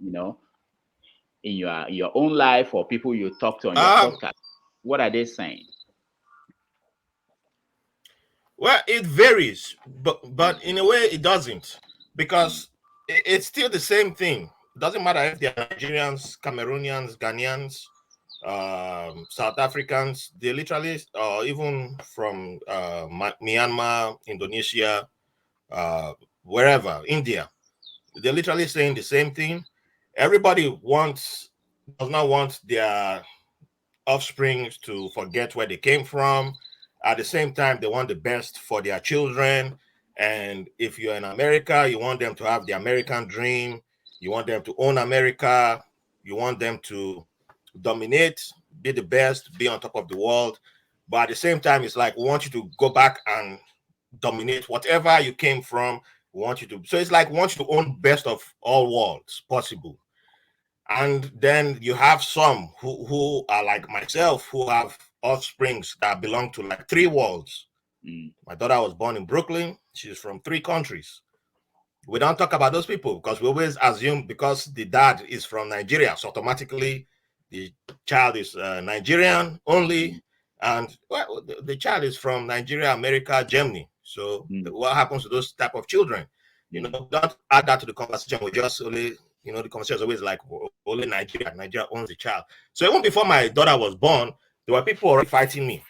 in your own life or people you talk to on your podcast? What are they saying? Well, it varies, but in a way it doesn't, because it's still the same thing. It doesn't matter if they're Nigerians, Cameroonians, Ghanaians, South Africans. They literally, even from Myanmar, Indonesia, wherever, India, they're literally saying the same thing. Everybody does not want their offspring to forget where they came from. At the same time, they want the best for their children. And if you're in America, you want them to have the American dream. You want them to own America. You want them to dominate, be the best, be on top of the world. But at the same time, it's like, we want you to go back and dominate whatever you came from. We want you to. So it's like, we want you to own best of all worlds possible. And then you have some who are like myself, who have offsprings that belong to like 3 worlds. My daughter was born in Brooklyn. She's from 3 countries. We don't talk about those people because we always assume because the dad is from Nigeria, so automatically the child is Nigerian only. And well, the child is from Nigeria, America, Germany. So what happens to those type of children? Don't add that to the conversation. We just only, the conversation is always like, only Nigeria owns the child. So even before my daughter was born, there were people already fighting me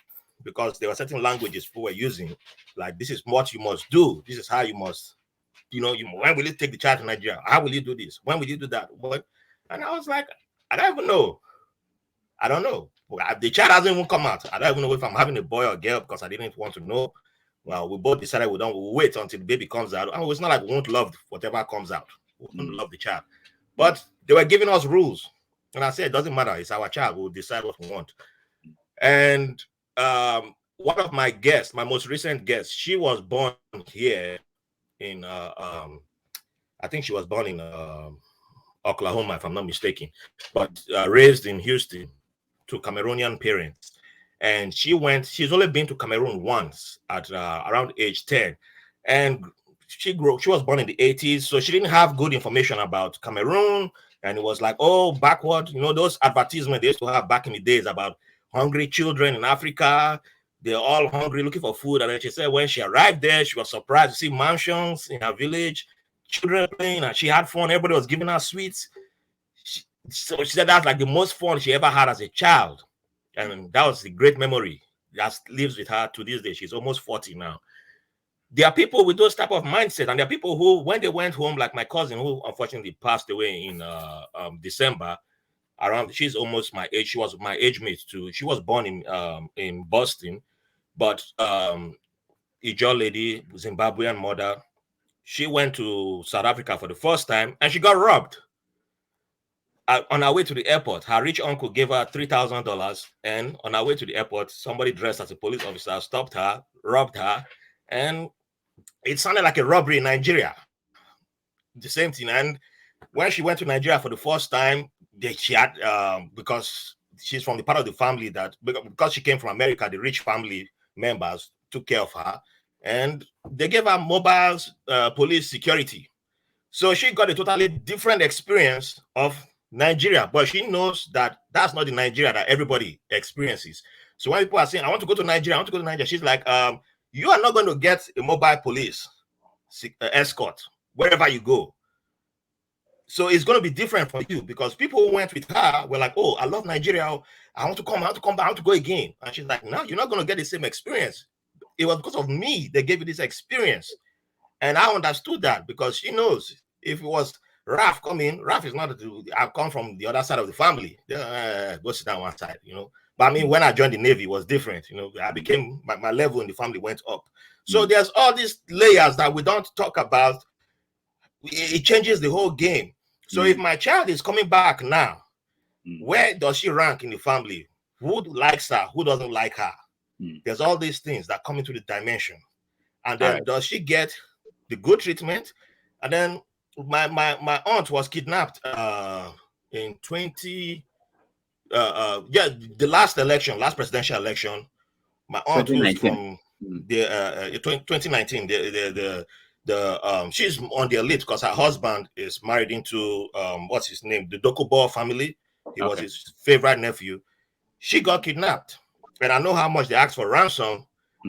because there were certain languages people were using. Like, this is what you must do. This is how you must, when will you take the child to Nigeria? How will you do this? When will you do that? And I was like, I don't even know. I don't know. The child hasn't even come out. I don't even know if I'm having a boy or girl because I didn't want to know. Well, we both decided we'll wait until the baby comes out. And it's not like we won't love whatever comes out. We won't love the child. But they were giving us rules. And I said, it doesn't matter. It's our child. We'll decide what we want. And one of my guests, my most recent guest, she was born here in, I think she was born in Oklahoma, if I'm not mistaken, but raised in Houston to Cameroonian parents. And she's only been to Cameroon once at around age 10. And she was born in the 80s, so she didn't have good information about Cameroon. And it was like, oh, backward, those advertisements they used to have back in the days about hungry children in Africa. They're all hungry, looking for food. And then she said when she arrived there, she was surprised to see mansions in her village, children playing, and she had fun. Everybody was giving her sweets. So she said that's like the most fun she ever had as a child. And that was the great memory that lives with her to this day. She's almost 40 now. There are people with those type of mindset, and there are people who, when they went home, like my cousin, who unfortunately passed away in December, she's almost my age. She was my age mate too. She was born in Boston, but Ijaw lady, Zimbabwean mother. She went to South Africa for the first time, and she got robbed. On our way to the airport, her rich uncle gave her $3,000, and on our way to the airport, somebody dressed as a police officer stopped her, robbed her, and it sounded like a robbery in Nigeria. The same thing. And when she went to Nigeria for the first time, she had because she's from the part of the family that, because she came from America, the rich family members took care of her, and they gave her mobiles, police security. So she got a totally different experience of Nigeria, but she knows that that's not the Nigeria that everybody experiences. So when people are saying, I want to go to Nigeria, I want to go to Nigeria, she's like, you are not going to get a mobile police escort wherever you go. So it's going to be different for you, because people who went with her were like, oh, I love Nigeria. I want to come back, I want to go again. And she's like, no, you're not going to get the same experience. It was because of me they gave you this experience. And I understood that, because she knows if it was Raf coming, Raf is not, I've come from the other side of the family. Go sit down one side, you know. But I mean, when I joined the Navy, it was different. You know, I became, my level in the family went up. So there's all these layers that we don't talk about. It changes the whole game. So if my child is coming back now, where does she rank in the family? Who likes her? Who doesn't like her? There's all these things that come into the dimension. And then does she get the good treatment? And then my aunt was kidnapped in the last presidential election. My aunt, who's from the 2019, she's on the elite because her husband is married into what's his name, the Dokubo family. He was his favorite nephew. She got kidnapped, and I know how much they asked for ransom.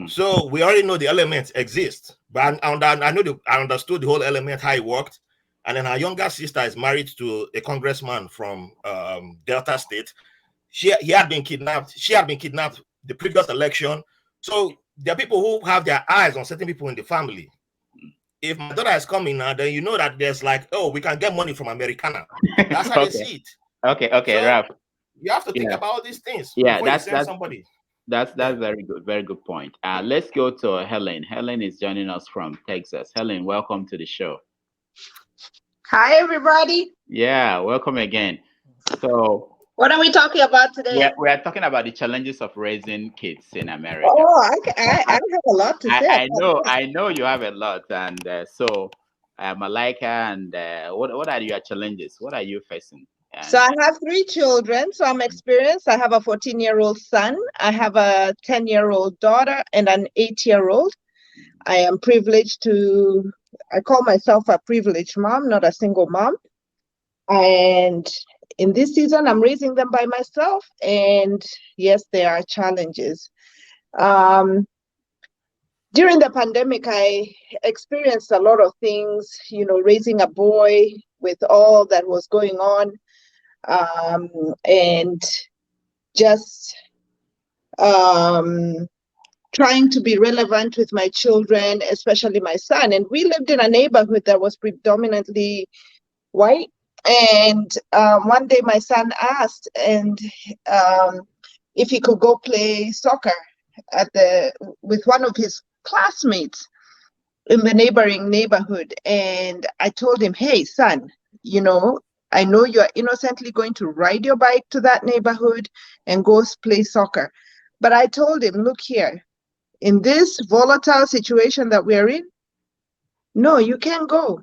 So we already know the elements exist, but I understood the whole element, how it worked. And then her younger sister is married to a congressman from Delta State. She had been kidnapped the previous election. So there are people who have their eyes on certain people in the family. If my daughter is coming now, then you know that there's like, oh, we can get money from Americana. That's how they see it. Okay, so Ralph. You have to think about all these things before you send somebody. That's very good point. Let's go to Helen. Helen is joining us from Texas. Helen, welcome to the show. Hi, everybody. Yeah, welcome again. So, what are we talking about today? We are talking about the challenges of raising kids in America. Oh, I have a lot to say. I know you have a lot, and so Malika, and what are your challenges? What are you facing? So I have 3 children, so I'm experienced. I have a 14-year-old son, I have a 10-year-old daughter, and an 8-year-old. I am privileged I call myself a privileged mom, not a single mom. And in this season, I'm raising them by myself. And yes, there are challenges. During the pandemic, I experienced a lot of things, raising a boy with all that was going on. And just trying to be relevant with my children, especially my son. And we lived in a neighborhood that was predominantly white. And one day my son asked if he could go play soccer with one of his classmates in the neighboring neighborhood. And I told him, hey, son, I know you're innocently going to ride your bike to that neighborhood and go play soccer. But I told him, look here, in this volatile situation that we're in, no, you can't go.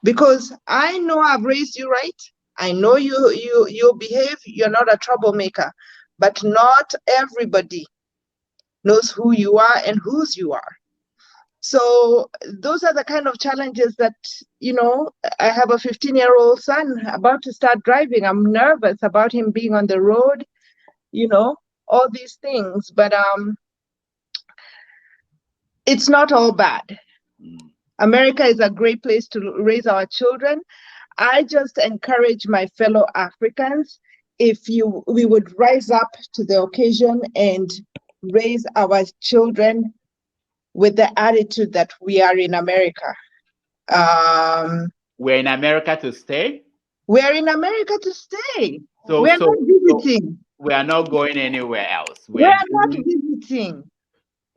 Because I know I've raised you right. I know you behave, you're not a troublemaker. But not everybody knows who you are and whose you are. So those are the kind of challenges that, I have a 15-year-old son about to start driving. I'm nervous about him being on the road, all these things. But it's not all bad. America is a great place to raise our children. I just encourage my fellow Africans, if we would rise up to the occasion and raise our children with the attitude that we are in America. We're in America to stay? We're in America to stay. So we're not visiting. We are not going anywhere else. We're not visiting.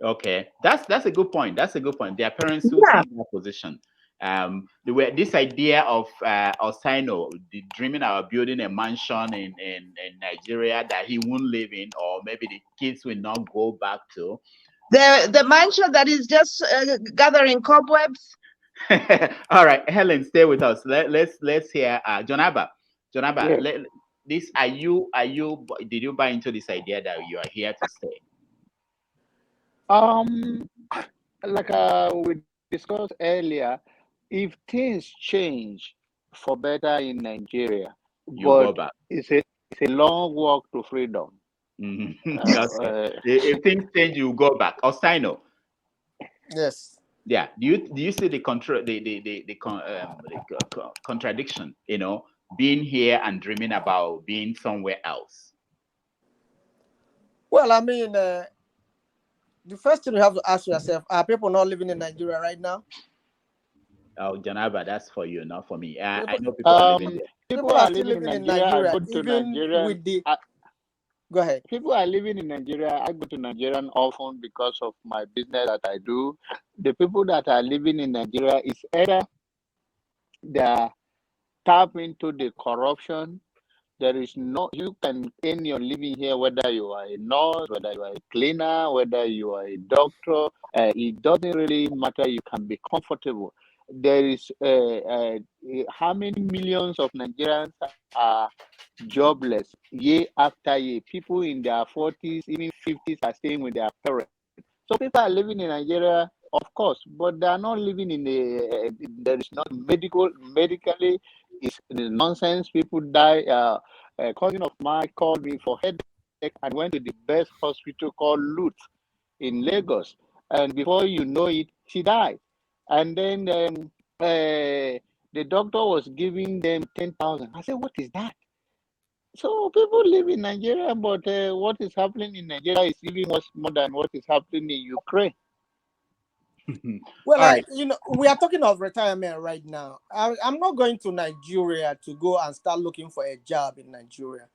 Okay, that's a good point. That's a good point. There are parents who take that position. This idea of Osaino dreaming about building a mansion in Nigeria that he won't live in, or maybe the kids will not go back to. The mansion that is just gathering cobwebs. All right, Helen, stay with us. Let's hear Jonaba. Yes. Did you buy into this idea that you are here to stay? Like we discussed earlier, if things change for better in Nigeria, you go back. It's a long walk to freedom. Okay. If things change, you go back. Osino. Yes. Yeah. Do you see the control contradiction? Being here and dreaming about being somewhere else. Well, I mean, the first thing you have to ask yourself: are people not living in Nigeria right now? Oh, Janaba, that's for you, not for me. I People, know people are living there. People people are are still living in living in Nigeria. I Nigeria, go to even Nigerian. with the. Go ahead. People are living in Nigeria. I go to Nigerian often because of my business that I do. The people that are living in Nigeria is either they are tap into the corruption. There is no, you can earn your living here, whether you are a nurse, whether you are a cleaner, whether you are a doctor. It doesn't really matter. You can be comfortable. There is how many millions of Nigerians are jobless year after year. People in their 40s, even 50s, are staying with their parents. So people are living in Nigeria, of course, but they are not living in the. There is not medically. It's nonsense. People die. A cousin of mine called me for headache and went to the best hospital called Lut in Lagos, and before you know it, she died. And then the doctor was giving them 10,000. I said, "What is that?" So people live in Nigeria, but what is happening in Nigeria is even much more than what is happening in Ukraine. Well, All right. we are talking of retirement right now. I'm not going to Nigeria to go and start looking for a job in Nigeria.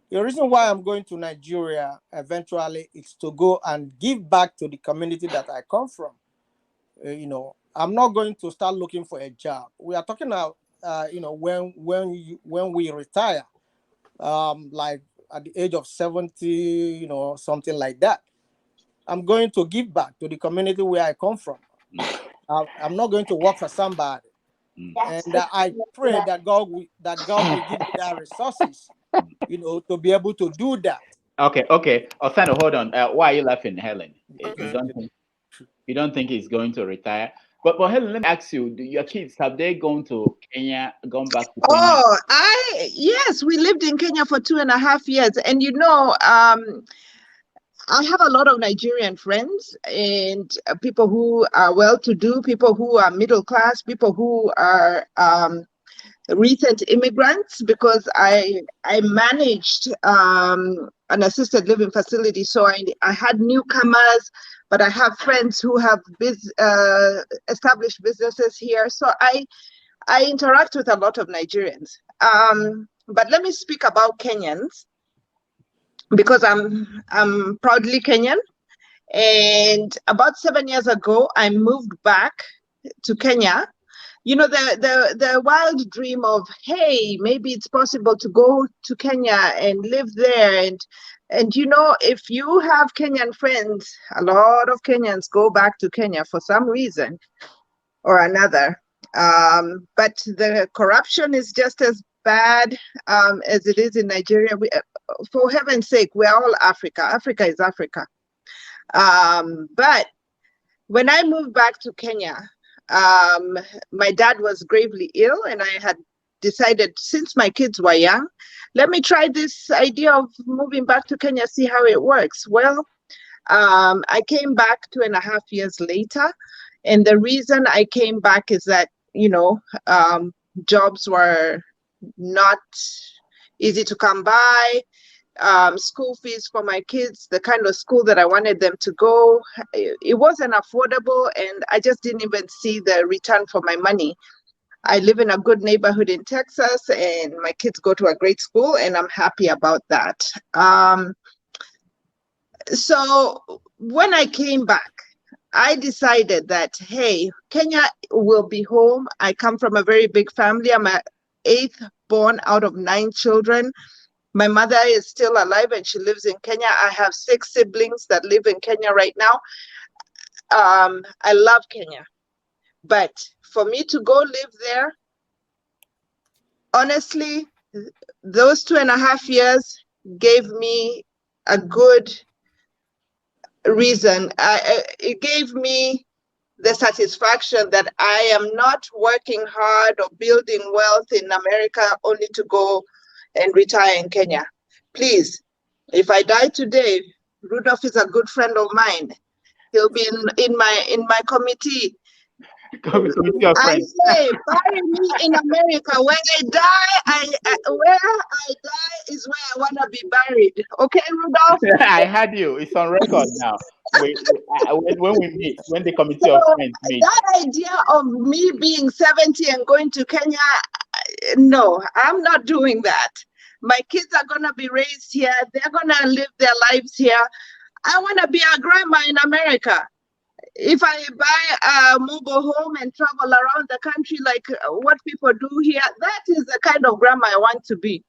The reason why I'm going to Nigeria eventually is to go and give back to the community that I come from. I'm not going to start looking for a job. We are talking about, when we retire, like at the age of 70, something like that. I'm going to give back to the community where I come from. I'm not going to work for somebody, and I pray that God will give me that resources, to be able to do that. Okay. Osano, hold on. Why are you laughing, Helen? You Okay. don't think he's going to retire? But Helen, let me ask you: your kids, have they gone to Kenya? Gone back to Kenya? Oh, yes, we lived in Kenya for 2.5 years. And I have a lot of Nigerian friends and people who are well-to-do, people who are middle class, people who are recent immigrants, because I managed an assisted living facility. So I had newcomers, but I have friends who have established businesses here. So I interact with a lot of Nigerians. But let me speak about Kenyans, because I'm proudly Kenyan. And about 7 years ago, I moved back to Kenya. The wild dream of, hey, maybe it's possible to go to Kenya and live there. And if you have Kenyan friends, a lot of Kenyans go back to Kenya for some reason or another. But the corruption is just as bad as it is in Nigeria. For heaven's sake, we're all Africa. Africa is Africa. But when I moved back to Kenya, my dad was gravely ill, and I had decided, since my kids were young, let me try this idea of moving back to Kenya, see how it works. Well, I came back 2.5 years later, and the reason I came back is that jobs were not easy to come by. School fees for my kids, the kind of school that I wanted them to go, it wasn't affordable, and I just didn't even see the return for my money. I live in a good neighborhood in Texas, and my kids go to a great school, and I'm happy about that. So when I came back, I decided that, hey, Kenya will be home. I come from a very big family. I'm an 8th born out of 9 children. My mother is still alive and she lives in Kenya. I have 6 siblings that live in Kenya right now. I love Kenya. But for me to go live there, honestly, those 2.5 years gave me a good reason. It gave me the satisfaction that I am not working hard or building wealth in America only to go and retire in Kenya. Please, If I die today, Rudolph is a good friend of mine. He'll be in my committee. Committee of I friends. say, bury me in America. When I die, where I die is where I want to be buried. Okay, Rudolph? I had you. It's on record now. When we meet, when the committee So of friends meet. that idea of me being 70 and going to Kenya, no, I'm not doing that. My kids are going to be raised here. They're going to live their lives here. I want to be a grandma in America. If I buy a mobile home and travel around the country like what people do here, that is the kind of grandma I want to be.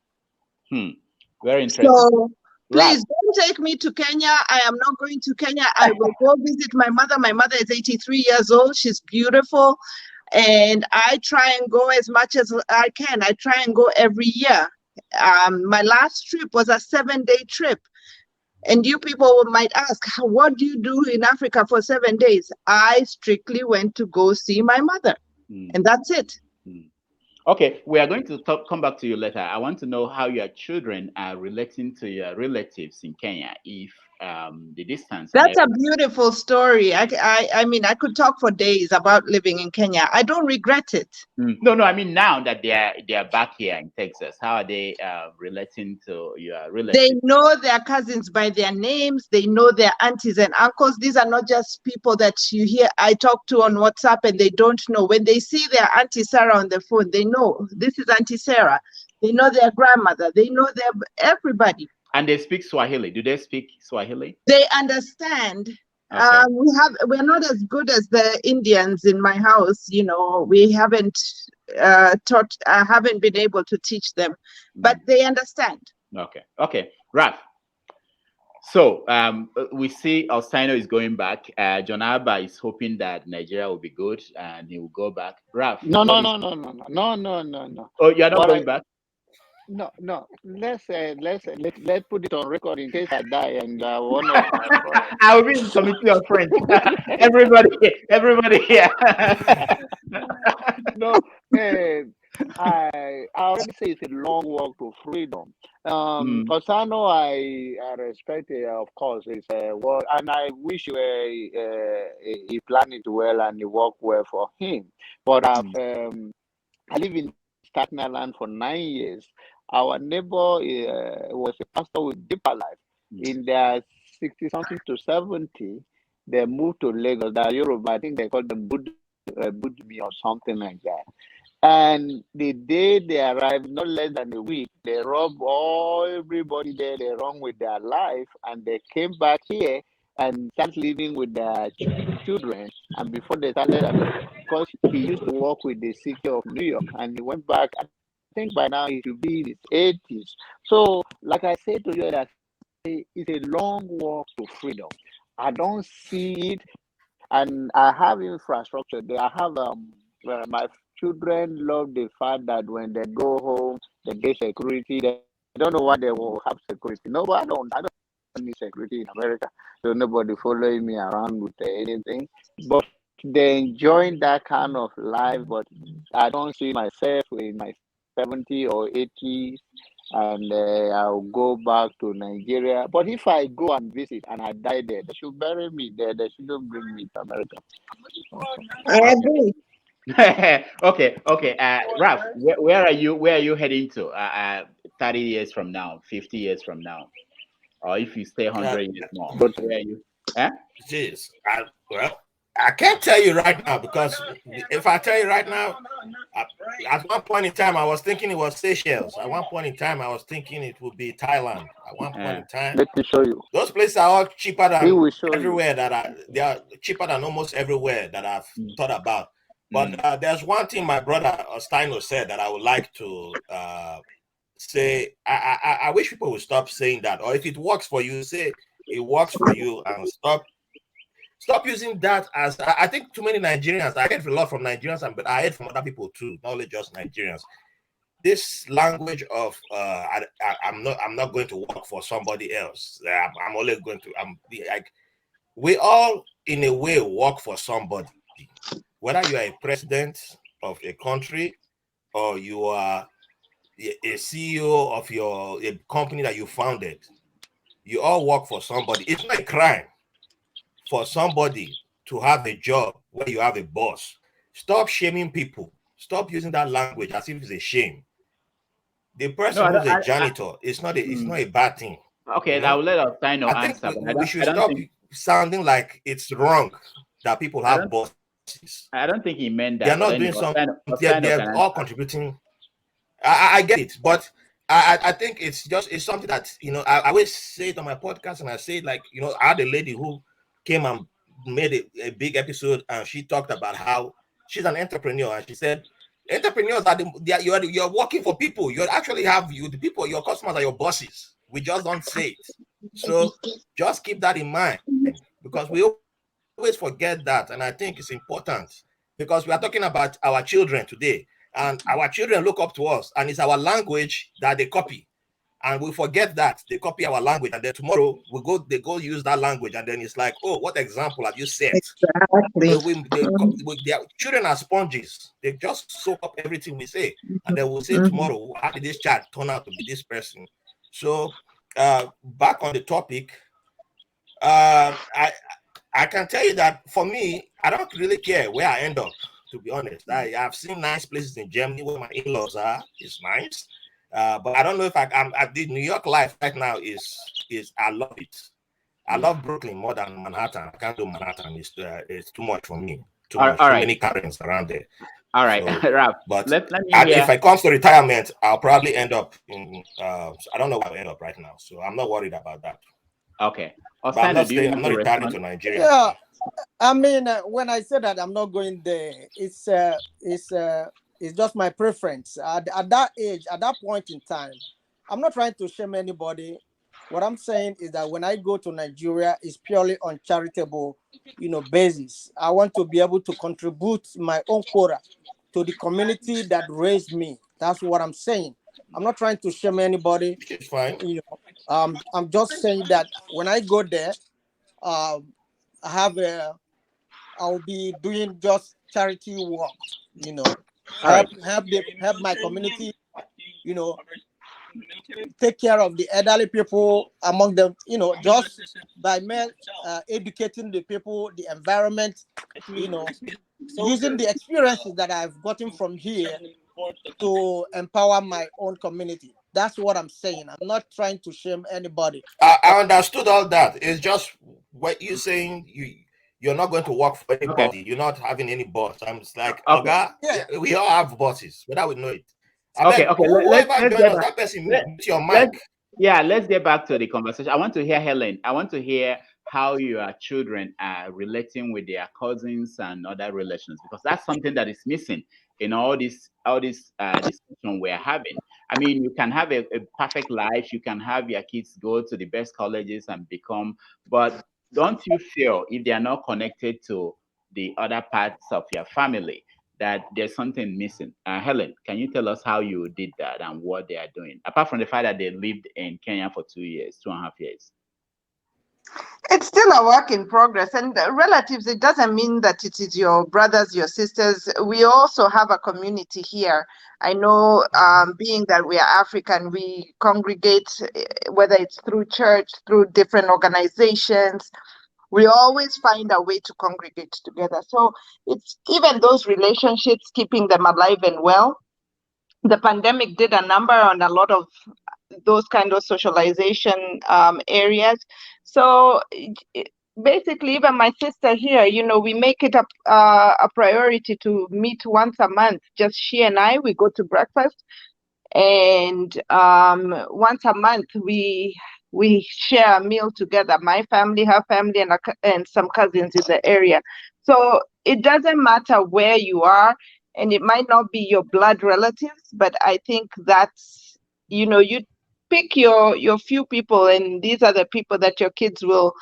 Very interesting. So please don't take me to Kenya. I am not going to Kenya. I will go visit my mother. My mother is 83 years old. She's beautiful. And I try and go as much as I can. I try and go every year. My last trip was a 7-day trip. And you people might ask, what do you do in Africa for 7 days? I strictly went to go see my mother. And that's it. Okay, we are going to come back to you later. I want to know how your children are relating to your relatives in Kenya. If the distance. That's a beautiful story. I mean, I could talk for days about living in Kenya. I don't regret it. No, I mean now that they are back here in Texas, how are they relating to your relatives? They know their cousins by their names. They know their aunties and uncles. These are not just people that you hear I talk to on WhatsApp and they don't know. When they see their Auntie Sarah on the phone, they know this is Auntie Sarah. They know their grandmother. They know everybody. And they speak Swahili. Do they speak Swahili? They understand. Okay. We're not as good as the Indians in my house. You know, we haven't haven't been able to teach them, but they understand. Okay. Raf. So we see Alcino is going back. John Abba is hoping that Nigeria will be good and he will go back. Raf. No. Oh, you are not going back? No. Let's put it on record in case I die and one of my brothers. I will be in committee of friends. everybody here. No, I already say it's a long walk to freedom. Osano, I respect, of course, it's well, and I wish you he planned it well and it worked well for him. But I live in Staten Island for 9 years. Our neighbor was a pastor with deeper life. In their 60 something to 70, they moved to Lagos. That Yoruba, I think they call them Budmi or something like that. And the day they arrived, not less than a week, they robbed everybody there. They run with their life, and they came back here and started living with their children. And before they started, because he used to work with the city of New York, and he went back. I think by now he should be in his 80s. So, like I said to you, it's a long walk to freedom. I don't see it, and I have infrastructure. I have my children love the fact that when they go home, they get security. They don't know why they will have security. No, I don't need security in America. So nobody following me around with anything. But they enjoy that kind of life. But I don't see myself in my 70 or 80s, and I'll go back to Nigeria. But if I go and visit and I die there, they should bury me there. They shouldn't bring me to America. I agree. Okay. Ralph, where are you heading to? 30 years from now, 50 years from now, or if you stay 100 years more, where are you? Jeez, I can't tell you right now, because if I tell you right now, at one point in time I was thinking it was Seychelles. At one point in time I was thinking it would be Thailand. At one point in time, let me show you. Those places are all cheaper than everywhere they are cheaper than almost everywhere that I've thought about. But there's one thing my brother Steino said that I would like to say. I wish people would stop saying that, or if it works for you, say it works for you, and stop using that as. I think too many Nigerians. I heard a lot from Nigerians, but I heard from other people too, not only just Nigerians. This language of I'm not going to work for somebody else. I'm only going to. We all in a way work for somebody. Whether you are a president of a country or you are a CEO of a company that you founded, You all work for somebody. It's not a crime for somebody to have a job where you have a boss. Stop shaming people. Stop using that language as if it's a shame. The No, person I, who's don't- a I janitor, it's mm. not a bad thing. You Okay, I know, will let Osaino I think answer, but we should I don't stop think sounding like it's wrong that people I have don't bosses. I don't think he meant They're that. not But doing anyway, something. They're Osaino can all answer. contributing. I get it, but I think it's something that I always say it on my podcast, and I say it like I had a lady who came and made a big episode, and she talked about how she's an entrepreneur, and she said entrepreneurs are you're working for people. You actually have the people, your customers are your bosses. We just don't say it. So just keep that in mind, because we always forget that, and I think it's important, because we are talking about our children today, and our children look up to us, and it's our language that they copy, and we forget that they copy our language, and then tomorrow they go use that language, and then it's like, oh, what example have you set? Exactly. Their children are sponges. They just soak up everything we say, and then we'll say Mhm. tomorrow, how did this child turn out to be this person? So back on the topic, I can tell you that for me, I don't really care where I end up. To be honest, I've seen nice places in Germany where my in-laws are. It's nice, but I don't know if I'm at the New York life right now. Is I love it. I love Brooklyn more than Manhattan. I can't do Manhattan. It's too much for me. Too much. All Too right, many Karens around there. all right, So, Ralph. but Let me if hear. I comes to retirement, I'll probably end up in. I don't know where I'll end up right now, so I'm not worried about that. Okay, But I'm Osaino, not do you staying. I'm want not to retiring respond? to Nigeria. Yeah, I mean, when I say that I'm not going there, it's just my preference. At that age, at that point in time, I'm not trying to shame anybody. What I'm saying is that when I go to Nigeria, it's purely on charitable, basis. I want to be able to contribute my own quota to the community that raised me. That's what I'm saying. I'm not trying to shame anybody. Which is fine. I'm just saying that when I go there, um, I have a I'll be doing just charity work, All right. help my community, you know, take care of the elderly people among them, just by educating the people, the environment, you know, using the experiences that I've gotten from here to empower my own community. That's what I'm saying. I'm not trying to shame anybody. I understood all that. It's just what you're saying. You're not going to work for Okay. anybody. You're not having any boss. I'm just like, Okay. okay, Yeah. we all have bosses, without we know it. I Okay. beg Okay. whoever Let's join get us, back. that person Let mute your let mic. Yeah. Let's get back to the conversation. I want to hear Helen. I want to hear how your children are relating with their cousins and other relations, because that's something that is missing in all this discussion we're having. I mean, you can have a perfect life. You can have your kids go to the best colleges and become, but don't you feel if they are not connected to the other parts of your family, that there's something missing? Helen, can you tell us how you did that and what they are doing, apart from the fact that they lived in Kenya for 2 years, 2.5 years? It's still a work in progress. And relatives, it doesn't mean that it is your brothers, your sisters. We also have a community here. I know, being that we are African, we congregate, whether it's through church, through different organizations. We always find a way to congregate together. So it's even those relationships, keeping them alive and well. The pandemic did a number on a lot of those kind of socialization areas. So basically, even my sister here, we make it a priority to meet once a month. Just she and I, we go to breakfast, and once a month we share a meal together. My family, her family, and some cousins in the area. So it doesn't matter where you are, and it might not be your blood relatives, but I think that's, you pick your few people, and these are the people that your kids will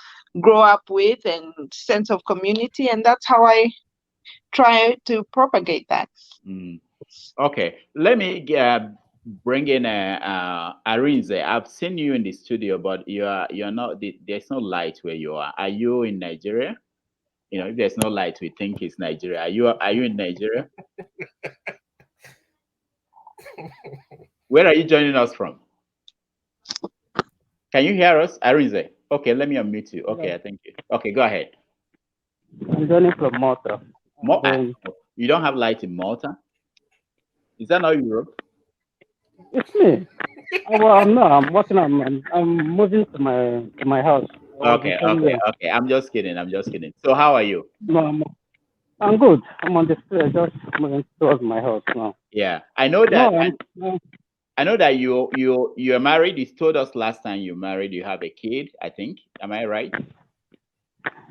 grow up with, and sense of community, and that's how I try to propagate that. Mm. Okay, let me bring in Arinze. I've seen you in the studio, but you're not. There's no light where you are. Are you in Nigeria? If there's no light, we think it's Nigeria. Are you in Nigeria? Where are you joining us from? Can you hear us, Arinze? Okay, let me unmute you. Hello. Okay, thank you. Okay, go ahead. I'm joining from Malta. And You don't have light in Malta? Is that not Europe? it's me. Well, no, I'm working on. I'm moving to my house. I was Okay, informed okay, you. okay. I'm just kidding. I'm just kidding. So how are you? No, I'm good. I'm on the street, just moving towards my house now. Yeah, I know that. No, I'm. I know that you're married. You told us last time you married. You have a kid. I think. Am I right?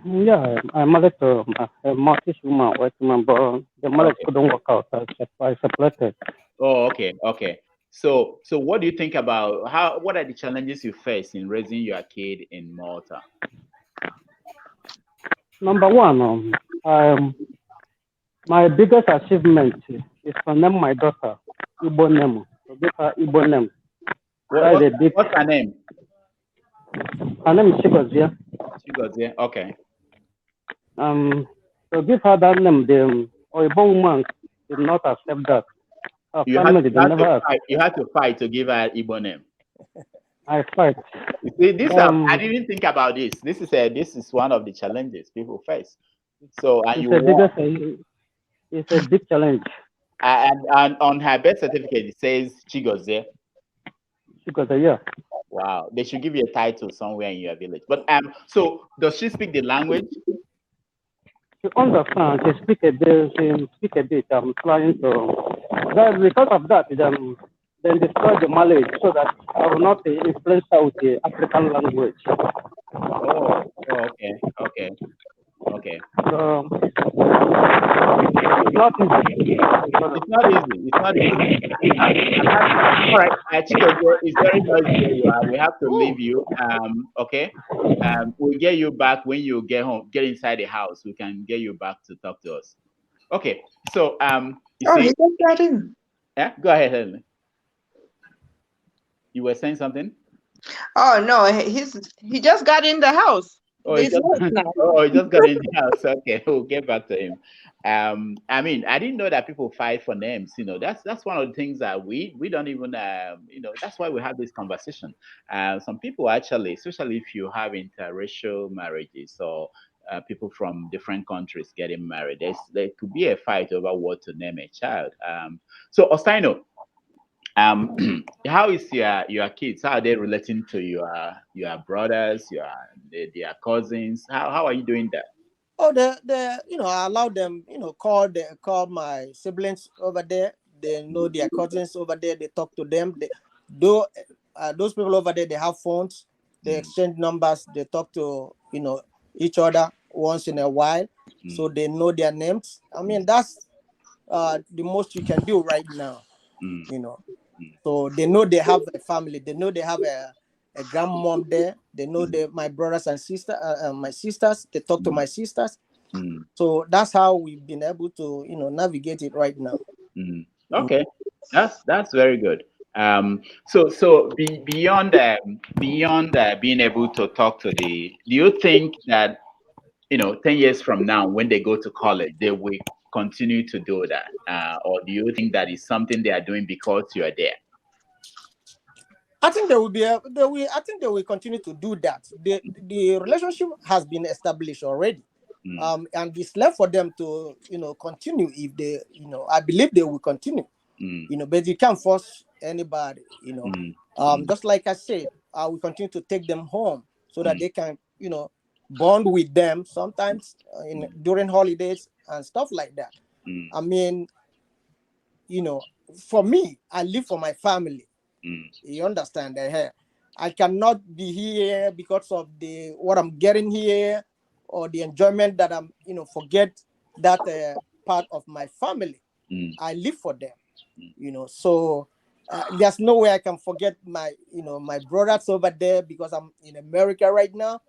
Yeah, I'm married to a Maltese woman, white woman, but the marriage Okay. couldn't work out. I separated. Oh, okay, okay. So what do you think about how? What are the challenges you face in raising your kid in Malta? Number one, my biggest achievement is to name my daughter Igbo name. To give her Igbo name. That is a big. What's her name? Her name is Chigozie. Chigozie. Okay. To give her that name, the Oibo woman did not accept that. Her family, they never accept. You had to fight to give her Igbo name. I fight. You see, I didn't think about this. This is one of the challenges people face. So and you won. It's a big challenge. And on her birth certificate it says Chigozie. Chigozie, yeah. Wow, they should give you a title somewhere in your village. But so does she speak the language? She understands. She speak a bit. I'm trying to. That because of that, then destroy the marriage so that I will not influence her with the African language. Oh, okay, okay, okay. So it's not easy. It's not easy. It's not easy. All right, Chigozie, it's very noisy where you are. We have to leave you. Okay. We'll get you back when you get home. Get inside the house. We can get you back to talk to us. Okay. So you see. He just got in. Yeah. Go ahead, Helen. You were saying something? Oh no, he just got in the house. Oh, he just got in the house. Okay, we'll get back to him. I mean, I didn't know that people fight for names. You know, that's one of the things that we don't even. That's why we have this conversation. Some people actually, especially if you have interracial marriages or people from different countries getting married, there could be a fight over what to name a child. So Osaino, how is your kids? How are they relating to your brothers, their cousins? How are you doing that? Oh, I allow them, call my siblings over there. They know their cousins over there. They talk to them. Those people over there, they have phones. They exchange numbers. They talk to, each other once in a while. So they know their names. I mean, that's the most you can do right now, So they know they have a family. They know they have a grandmom there. They know my brothers and sisters, my sisters. They talk to my sisters. So that's how we've been able to, navigate it right now. Okay, that's very good. So beyond being able to talk to do you think that 10 years from now when they go to college they will continue to do that, or do you think that is something they are doing because you are there? I think I think they will continue to do that. The relationship has been established already. And it's left for them to, continue if they, I believe they will continue, but you can't force anybody, just like I said, I will continue to take them home so that they can, bond with them sometimes during holidays and stuff like that. I mean, for me, I live for my family. You understand that? I cannot be here because of what I'm getting here or the enjoyment that I'm, forget that part of my family. I live for them, so there's no way I can forget my, my brothers over there because I'm in America right now,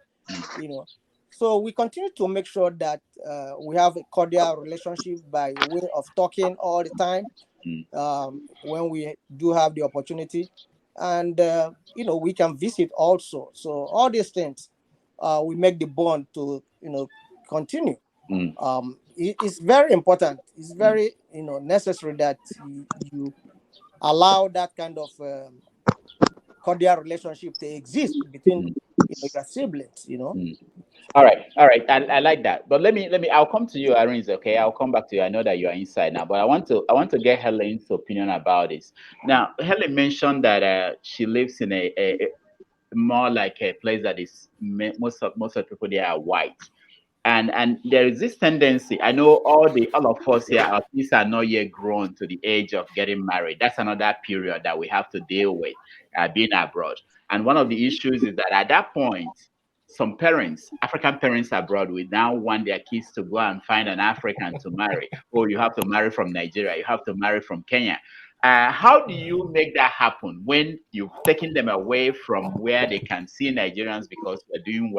So we continue to make sure that we have a cordial relationship by way of talking all the time when we do have the opportunity. And, we can visit also. So all these things, we make the bond to, continue. It's very important. It's very, necessary that you allow that kind of cordial relationship to exist between your siblings. All right, all right. I like that. But let me. I'll come to you, Arins. Okay, I'll come back to you. I know that you are inside now, but I want to get Helen's opinion about this. Now, Helen mentioned that she lives in a more like a place that is most of the people there are white, and there is this tendency. I know all of us here, our kids are not yet grown to the age of getting married. That's another period that we have to deal with, being abroad. And one of the issues is that at that point, some parents, African parents abroad, will now want their kids to go and find an African to marry. Oh, you have to marry from Nigeria, you have to marry from Kenya. How do you make that happen when you've taken them away from where they can see Nigerians because they're doing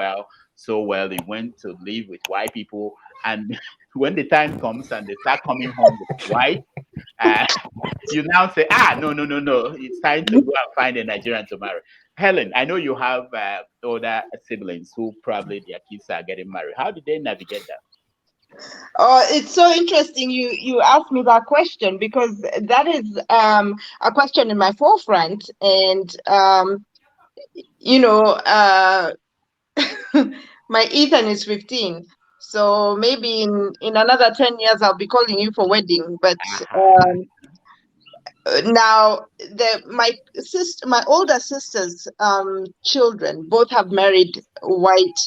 so well, they went to live with white people, and when the time comes and they start coming home with white, uh, you now say, no, no, no, no, it's time to go and find a Nigerian to marry. Helen, I know you have older siblings who probably their kids are getting married. How did they navigate that? Oh, it's so interesting you asked me that question, because that is a question in my forefront, and my Ethan is 15, so maybe in another 10 years I'll be calling you for wedding. But now my older sister's children both have married white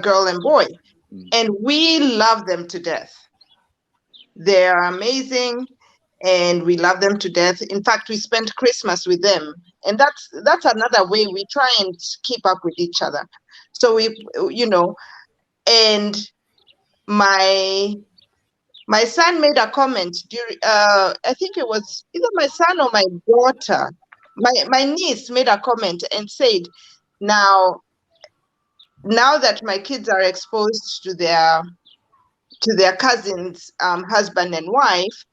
girl and boy, and we love them to death. They are amazing, and we love them to death. In fact, we spent Christmas with them, and that's another way we try and keep up with each other. So and my son made a comment during, I think it was either my son or my daughter, my niece made a comment and said, now that my kids are exposed to their cousins, husband and wife,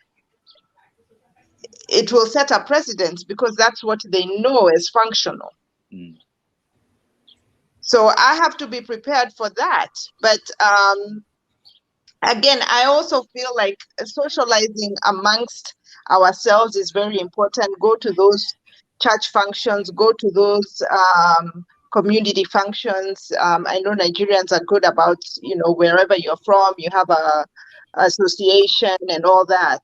it will set a precedent, because that's what they know as functional. So I have to be prepared for that. But again, I also feel like socializing amongst ourselves is very important. Go to those church functions, go to those community functions. I know Nigerians are good about, wherever you're from, you have a association and all that.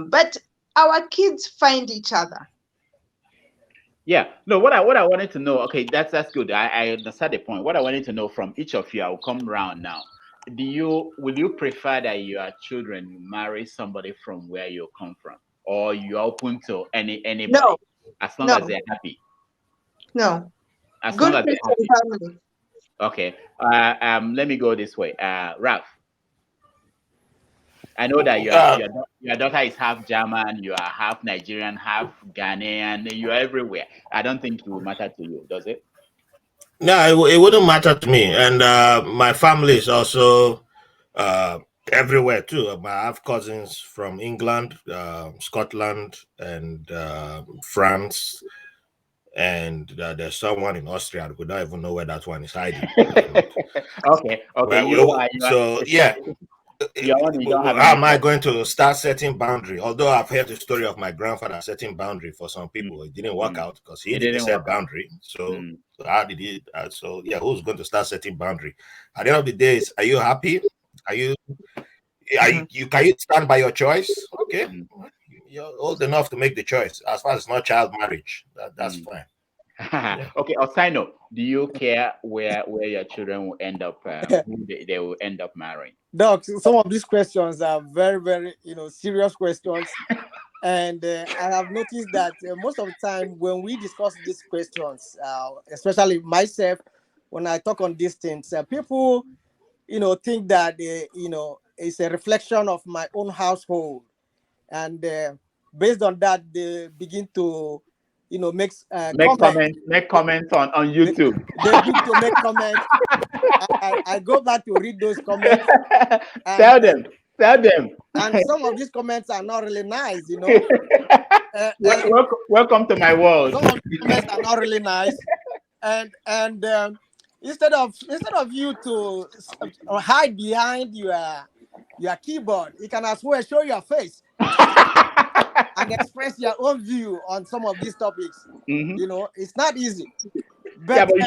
But our kids find each other. Yeah, no, what I wanted to know, okay, that's good. I understand the point. What I wanted to know from each of you, I will come around now. Will you prefer that your children marry somebody from where you come from, or you're open to anybody, No, as long no, as they're happy? No. As Good long as they're Christian happy. family. Okay. Let me go this way. Ralph, I know that your daughter is half German, you are half Nigerian, half Ghanaian, you're everywhere. I don't think it will matter to you, does it? No, it wouldn't matter to me. And my family is also everywhere too. I have cousins from England, Scotland, and France. And there's someone in Austria. We don't even know where that one is hiding. Okay. So yeah. You don't have How am I going to start setting boundary? Although I've heard the story of my grandfather setting boundary for some people, it didn't work out because he didn't set boundary. So how did he? So yeah, who's going to start setting boundary? At the end of the day, are you happy? Can you stand by your choice? Okay, you're old enough to make the choice. As far as it's not child marriage, that's fine. Yeah. Okay, Osaino, do you care where your children will end up, who they will end up marrying? Doc, some of these questions are very, very, serious questions. And I have noticed that most of the time when we discuss these questions, especially myself, when I talk on these things, people, think that, it's a reflection of my own household. And based on that, they begin to, make comments on YouTube. They begin to make comments. I go back to read those comments. Tell them. And some of these comments are not really nice, Welcome to my world. Some of the comments are not really nice, and instead of you to hide behind your keyboard, you can as well show your face. and express your own view on some of these topics. Mhm. You know, it's not easy. Yeah, But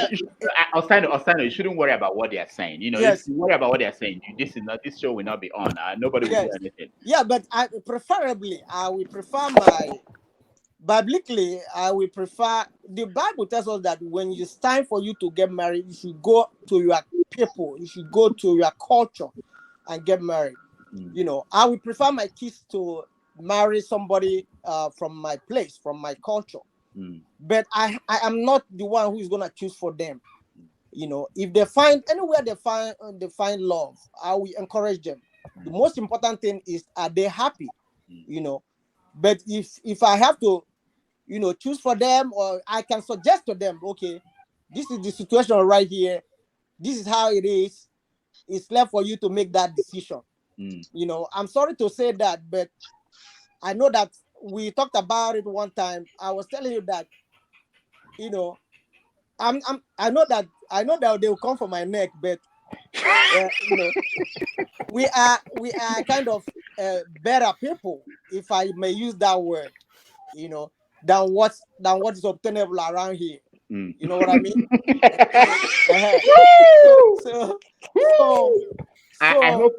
but Osano, you shouldn't worry about what they are saying. You know, if yes, you worry about what they are saying, this show will not be on. Nobody will do yes, anything. yeah. But preferably, I will prefer my biblically. I will prefer the Bible tells us that when it's time for you to get married, you should go to your people, you should go to your culture and get married. You know, I would prefer my kids to marry somebody from my place, from my culture. But I am not the one who is gonna choose for them. You know, if they find anywhere they find love, I will encourage them. The most important thing is, are they happy? You know, but if I have to, you know, choose for them, or I can suggest to them, okay, this is the situation right here. This is how it is. It's left for you to make that decision. You know, I'm sorry to say that, but I know that we talked about it one time. I was telling you that, you know, I know that they will come for my neck, but you know, we are kind of better people, if I may use that word, you know, than what is obtainable around here. You know what I mean? Uh, so, so, so, I hope.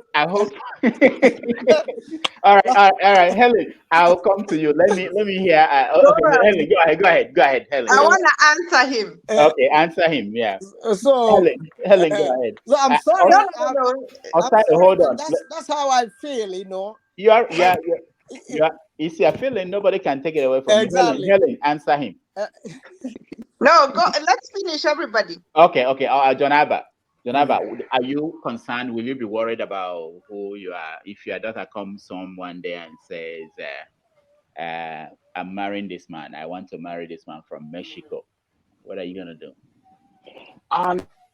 All right, Helen. I'll come to you. Let me hear. Okay, Helen, go ahead, Helen, I go uh, want ahead. to answer him. Okay, answer him. Yeah, so, Helen, go ahead. so I'm No, sorry. no, no. I'm Osano, sorry, hold but on. that's how I feel. You know, You are, but yeah, you are. It's your feeling. Nobody can take it away from you. exactly. Helen, answer him. Uh, No, go. Let's finish, everybody. Okay. John mm. Abba, are you concerned? Will you be worried about who you are if your daughter comes home one day and says, "I'm marrying this man. I want to marry this man from Mexico." What are you gonna do?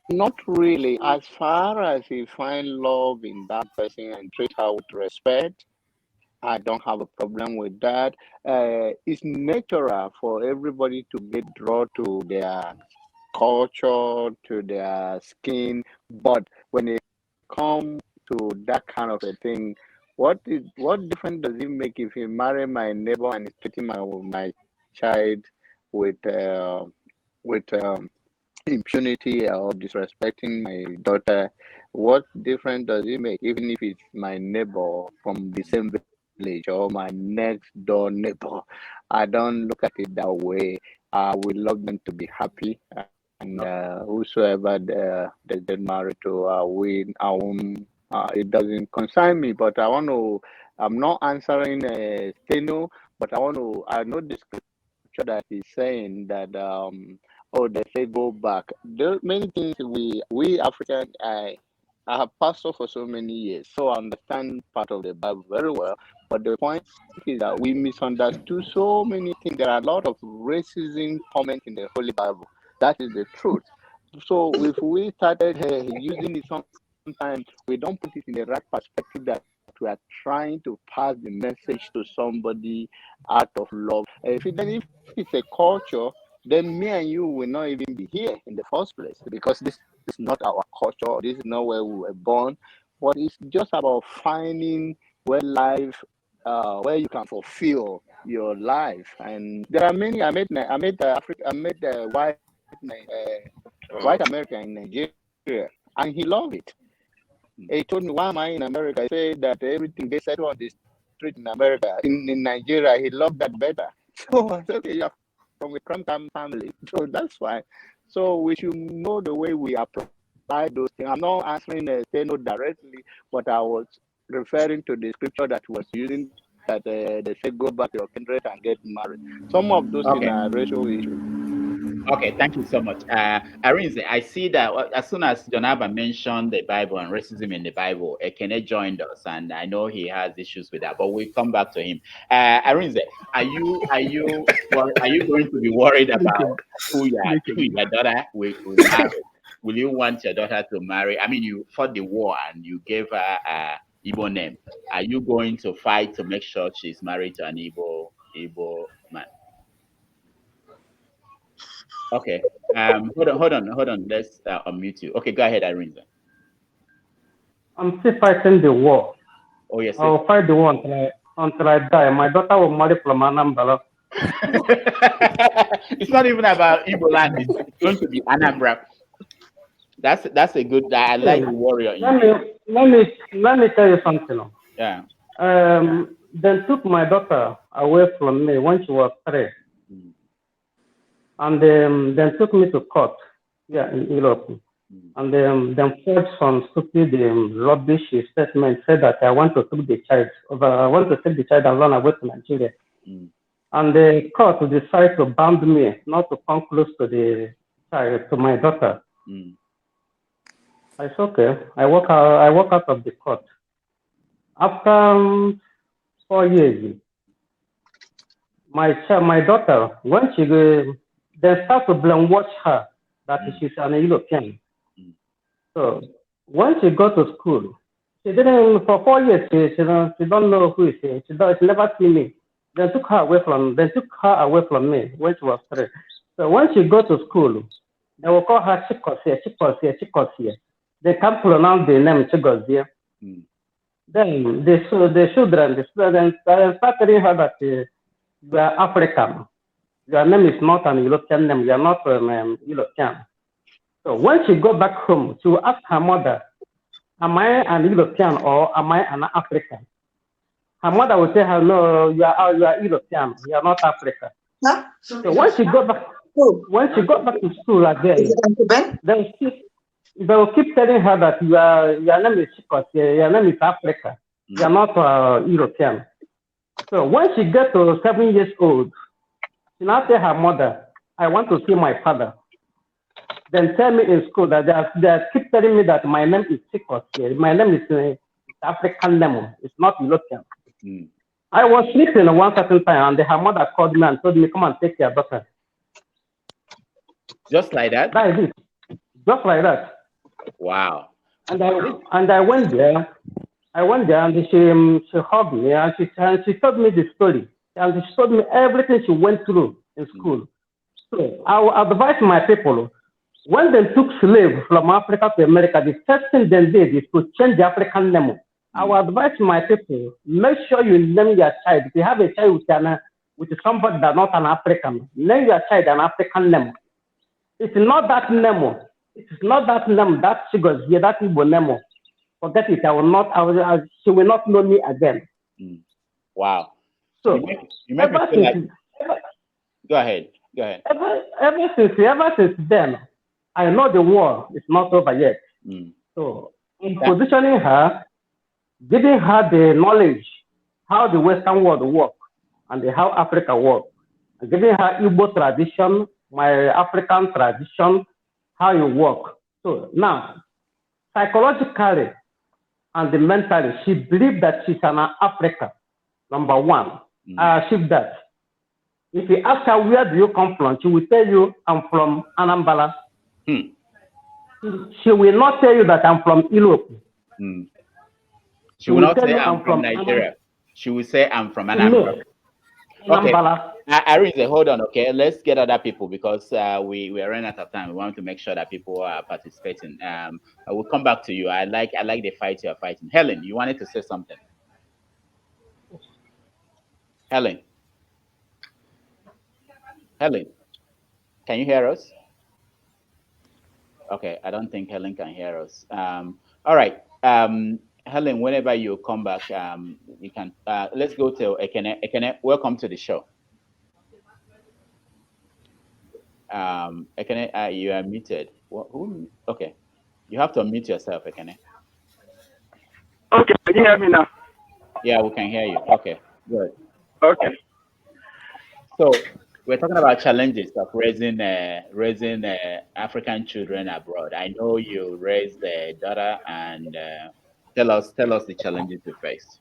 Not really. As far as you find love in that person and treat her with respect, I don't have a problem with that. It's natural for everybody to get drawn to their culture, to their skin, but when it comes to that kind of a thing, what difference does it make if you marry my neighbor and is treating my child with impunity or disrespecting my daughter? What difference does it make, even if it's my neighbor from the same village or my next door neighbor? I don't look at it that way. We love them to be happy, and whosoever they get married to, it doesn't concern me. But I'm not answering Steno, but I know the scripture that is saying that oh, they say go back. There are many things we African, I have pastored for so many years, so I understand part of the Bible very well. But the point is that we misunderstood so many things. There are a lot of racism comment in the Holy Bible. That is the truth. So if we started using it sometimes, we don't put it in the right perspective that we are trying to pass the message to somebody out of love. If it's a culture, then me and you will not even be here in the first place, because this is not our culture. This is not where we were born. But it's just about finding where life, where you can fulfill your life. And there are many. White American in Nigeria, and he loved it. He told me, why am I in America? I said that everything they settle on the street in America. In Nigeria, he loved that better. So I said, okay, you're from a crime family. So that's fine. So we should know the way we apply those things. I'm not answering Steno directly, but I was referring to the scripture that was using, that they said, go back to your kindred and get married. Some of those things Okay. are racial issues. Okay, thank you so much. Arinze, I see that as soon as Jonaba mentioned the Bible and racism in the Bible, Ekene joined us, and I know he has issues with that, but we'll come back to him. Arinze, are you going to be worried about who your daughter will marry? Will you want your daughter to marry? I mean, you fought the war and you gave her a Igbo name. Are you going to fight to make sure she's married to an Igbo man? Okay. Hold on. Let's unmute you. Okay, go ahead, Irene. I'm still fighting the war. Oh, yes. I'll fight the war. until I die. My daughter will marry from Anambra. It's not even about Igbo land. It's going to be Anambra. That's a good. I like the warrior in Let you. me tell you something. Yeah. They took my daughter away from me when she was 3, Mm. and then took me to court here in Europe. And then forged some stupid rubbish statement, said that I want to take the child and run away to Nigeria. Mm. And the court decided to ban me not to come close to the child, to my daughter. Mm. I said, okay. I walk out of the court. After 4 years, my daughter, when they start to brainwash her that she's an European. So when she go to school, she didn't, for 4 years, she don't know who is she. She never see me. They took her away from me when she was 3. So when she go to school, they will call her Chikosia. They can't pronounce the name Chigozie. Mm. Then the students start telling her that you are African. Your name is not an European name. You are not European. So when she go back home, she will ask her mother, am I an European or am I an African? Her mother will tell her, no, you are European. You are not African. Huh? So when she go back to school again, they will keep telling her that your name is Chikos, your name is Africa. You are not European. So when she gets to 7 years old, she now tell her mother, I want to see my father. Then tell me in school that they keep telling me that my name is Chikos. My name is African name. It's not European. Mm. I was sleeping one certain time, and her mother called me and told me, come and take your daughter. Just like that? That is it. Just like that. Wow. And I went there. And she hugged me and she told me the story. And she told me everything she went through in school. So I will advise my people, when they took slaves from Africa to America, the first thing they did is to change the African name. I will advise my people, make sure you name your child. If you have a child with somebody that's not an African, name your child an African name. It's not that name. It's not that name, that she goes here, that Igbo name. Forget it. She will not know me again. Mm. Wow. So you make me feel like. Go ahead. Ever since then, I know the war is not over yet. Mm. So in positioning her, giving her the knowledge how the Western world works and how Africa works, and giving her Igbo tradition, my African tradition, how you work. So now, psychologically and mentally, she believes that she's an African. Number one, I achieved that. If you ask her where do you come from, she will tell you I'm from Anambra. Hmm. She will not tell you that I'm from Europe. Hmm. She will not say I'm from Nigeria. She will say I'm from Anambra. Okay. Arinze, hold on, okay? Let's get other people because we are running out of time. We want to make sure that people are participating. I will come back to you. I like the fight you are fighting. Helen, you wanted to say something. Helen, can you hear us? Okay, I don't think Helen can hear us. All right. Helen, whenever you come back, you can. Let's go to Ekene. Ekene, welcome to the show. Ekene, you are muted. Who? Okay, you have to unmute yourself, Ekene. Okay, can you hear me now? Yeah, we can hear you. Okay, good. Okay. So we're talking about challenges of raising African children abroad. I know you raised a daughter, and tell us the challenges you faced.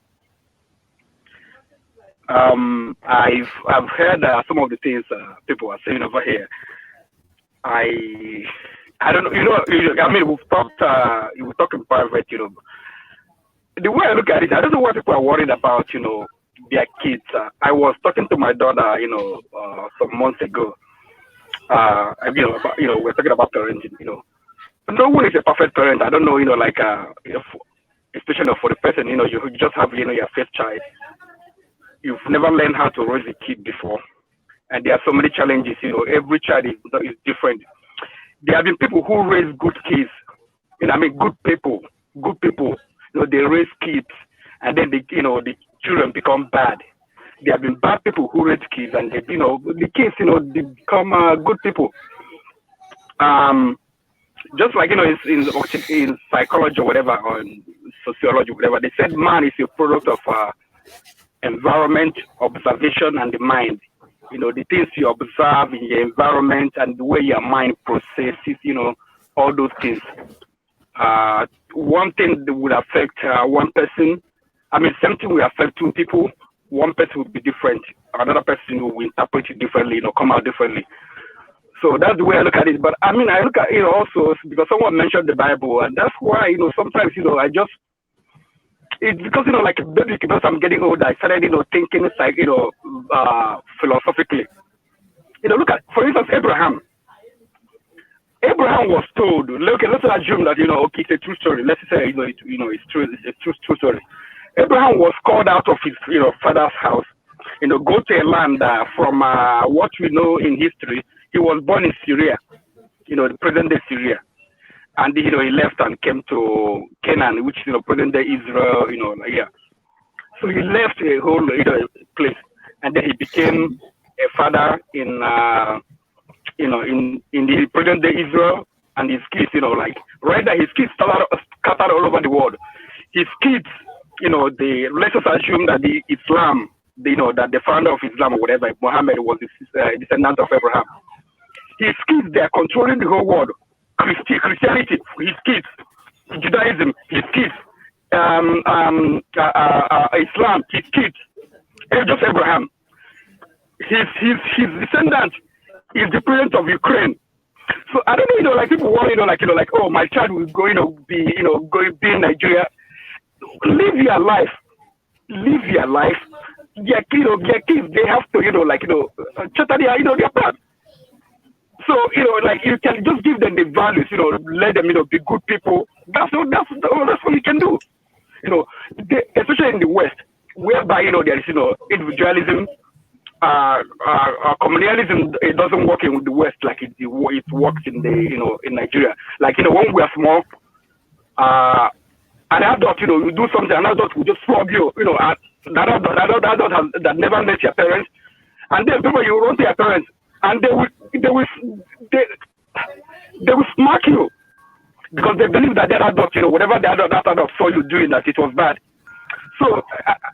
I've heard some of the things people are saying over here. I don't know. I mean, we've talked in private. The way I look at it, I don't know what people are worried about. Their kids. I was talking to my daughter, some months ago. We're talking about parenting. No one is a perfect parent. I don't know. Especially for the person, you just have, your first child. you've never learned how to raise a kid before, and there are so many challenges. Every child is different. There have been people who raise good kids. I mean, good people. They raise kids, and then the children become bad. There have been bad people who raise kids, and the kids, they become good people. Just like in psychology or whatever, or in sociology, whatever, they said man is a product of environment, observation, and the mind. The things you observe in your environment and the way your mind processes, all those things. One thing that would affect one person, same thing will affect two people. One person will be different. Another person will interpret it differently, come out differently. So that's the way I look at it. But I look at it also because someone mentioned the Bible, and that's why, sometimes, I just, it's because, like maybe because I'm getting older, I started, thinking like, philosophically. Look at, for instance, Abraham. Abraham was told, okay, let's assume that, okay, it's a true story. Let's say, it's true, it's a true story. Abraham was called out of his, father's house, go to a land from what we know in history. He was born in Syria, the present day Syria. And, he left and came to Canaan, which, present day Israel, So he left a whole, place. And then he became a father in, in the present day Israel. And his kids, right there, his kids scattered all over the world. His kids, let's just assume that the Islam, that the founder of Islam or whatever, Muhammad, was a descendant of Abraham. His kids, they are controlling the whole world. Christianity, his kids. Judaism, his kids. Islam, his kids. Just Abraham. His descendant is the president of Ukraine. So I don't know, like people worry, oh, my child will go, be in Nigeria. Live your life. Their kids, they have to, chatter their path. So, you can just give them the values, let them, be good people. That's all you can do. Especially in the West, whereby, there is, individualism, communalism, it doesn't work in the West like it works in in Nigeria. Like, when we are small, an adult, you do something, an adult will just flog you, that adult that never met your parents, and then people you run to your parents, and they will smack you because they believe that that adult, whatever that adult saw you doing, that it was bad. So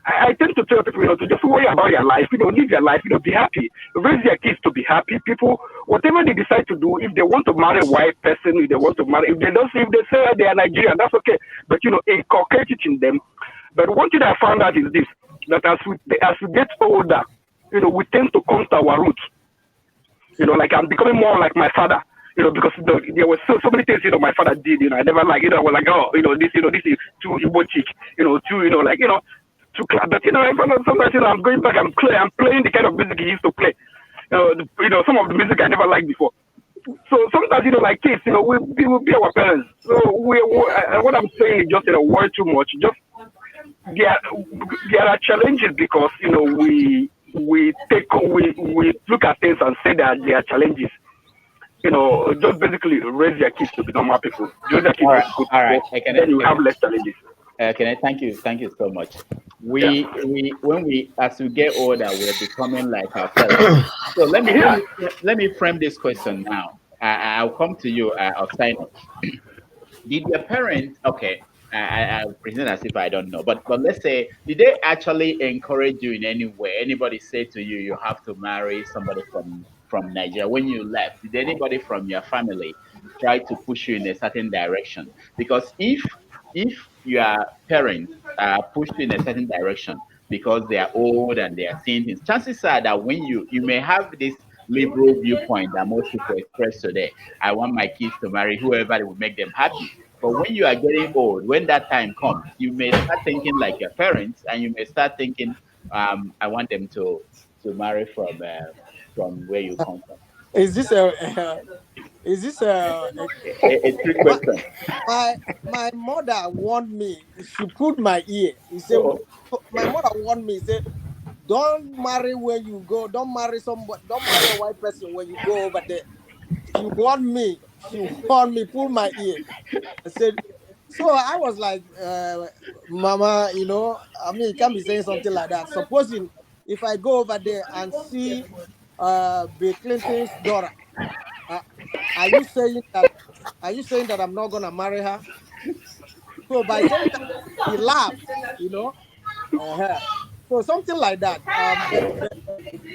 I tend to tell people, to just worry about your life, live your life, be happy, raise your kids to be happy. People, whatever they decide to do, if they want to marry a white person, if they say they are Nigerian, that's okay. But inculcate it in them. But one thing I found out is this: that as we get older, we tend to come to our roots. Like I'm becoming more like my father. Because there were so many things, my father did, I never like, I was like, oh, this is too Igbo chick, too class. But, sometimes, I'm going back, I'm playing the kind of music he used to play. Some of the music I never liked before. So sometimes, like kids, we will be our parents. So what I'm saying is just, worry too much. Just, there are challenges because, we look at things and say that there are challenges. Just basically raise your kids to be normal people. Raise your kids All right, to be good all right. people, then you have less challenges. Can I thank you so much. We as we get older, we're becoming like our parents. So let me frame this question now. I'll come to you, Osaino. Did your parents? Okay, I present as if I don't know, but let's say, did they actually encourage you in any way? Anybody say to you, you have to marry somebody from Nigeria when you left? Did anybody from your family try to push you in a certain direction? Because if your parents push you in a certain direction because they are old and they are seeing things, chances are that when you may have this liberal viewpoint that most people express today, I want my kids to marry whoever will make them happy. But when you are getting old, when that time comes, you may start thinking like your parents, and you may start thinking, I want them to marry from where you come from. Is this a trick question? My mother warned me. She pulled my ear. He said, my mother warned me. He said, don't marry when you go. Don't marry somebody. Don't marry a white person when you go over there. She warned me. She warned me. Pull my ear. I said. So I was like, Mama, I mean, you can't be saying something like that. Supposing if I go over there and see Bill Clinton's daughter, uh, are you saying that? Are you saying that I'm not gonna marry her? So by saying that, he laughed. Uh-huh. So something like that. But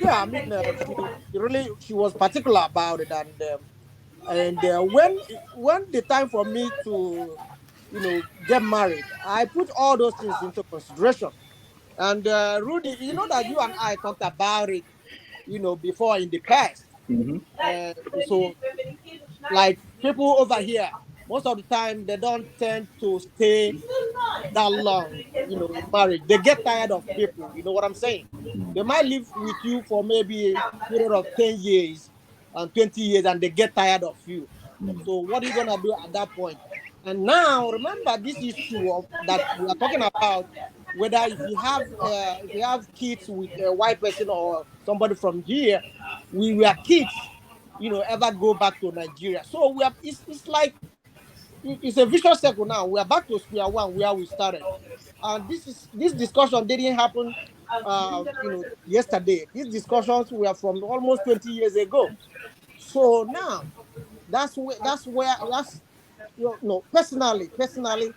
yeah, I mean, she was particular about it, and when the time for me to, get married, I put all those things into consideration. And Rudy, you know that you and I talked about it, before in the past. Hmm. So like people over here, most of the time they don't tend to stay that long, in marriage. They get tired of people. You know what I'm saying? They might live with you for maybe a period of 10 years and 20 years, and they get tired of you. So what are you gonna do at that point? And now remember this issue of that we are talking about, whether if you have kids with a white person or somebody from here, we were kids, ever go back to Nigeria. So it's like it's a vicious circle now. We are back to square one where we started. And this discussion didn't happen yesterday. These discussions were from almost 20 years ago. So now that's personally,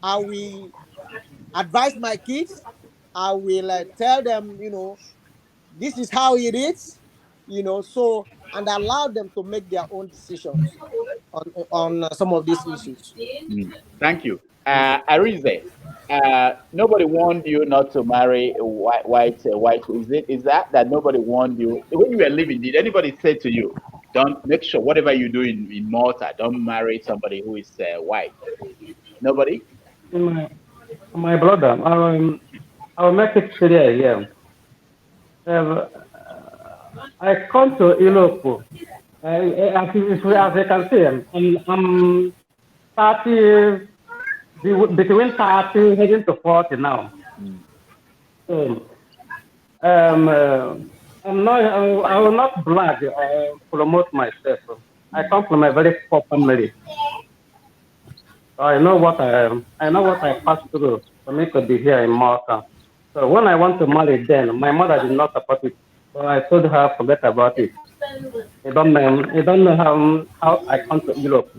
I will advise my kids. I will tell them, this is how it is, so, and allow them to make their own decisions on some of these issues. Mm. Thank you. Arize, nobody warned you not to marry a white. Is that nobody warned you when you were living? Did anybody say to you, don't make sure whatever you do in Malta, don't marry somebody who is white? Nobody. My, my brother, I'll make it clear here. Uh, I come to Europe. As I can see, I'm 30, between 30 heading to 40 now. Mm. So, um, uh, I will not brag or promote myself. I Mm. come from a very poor family. I know what I passed through for me to be here in Malta. So when I want to marry then, my mother did not support it. So I told her forget about it. You don't know how I come to Europe.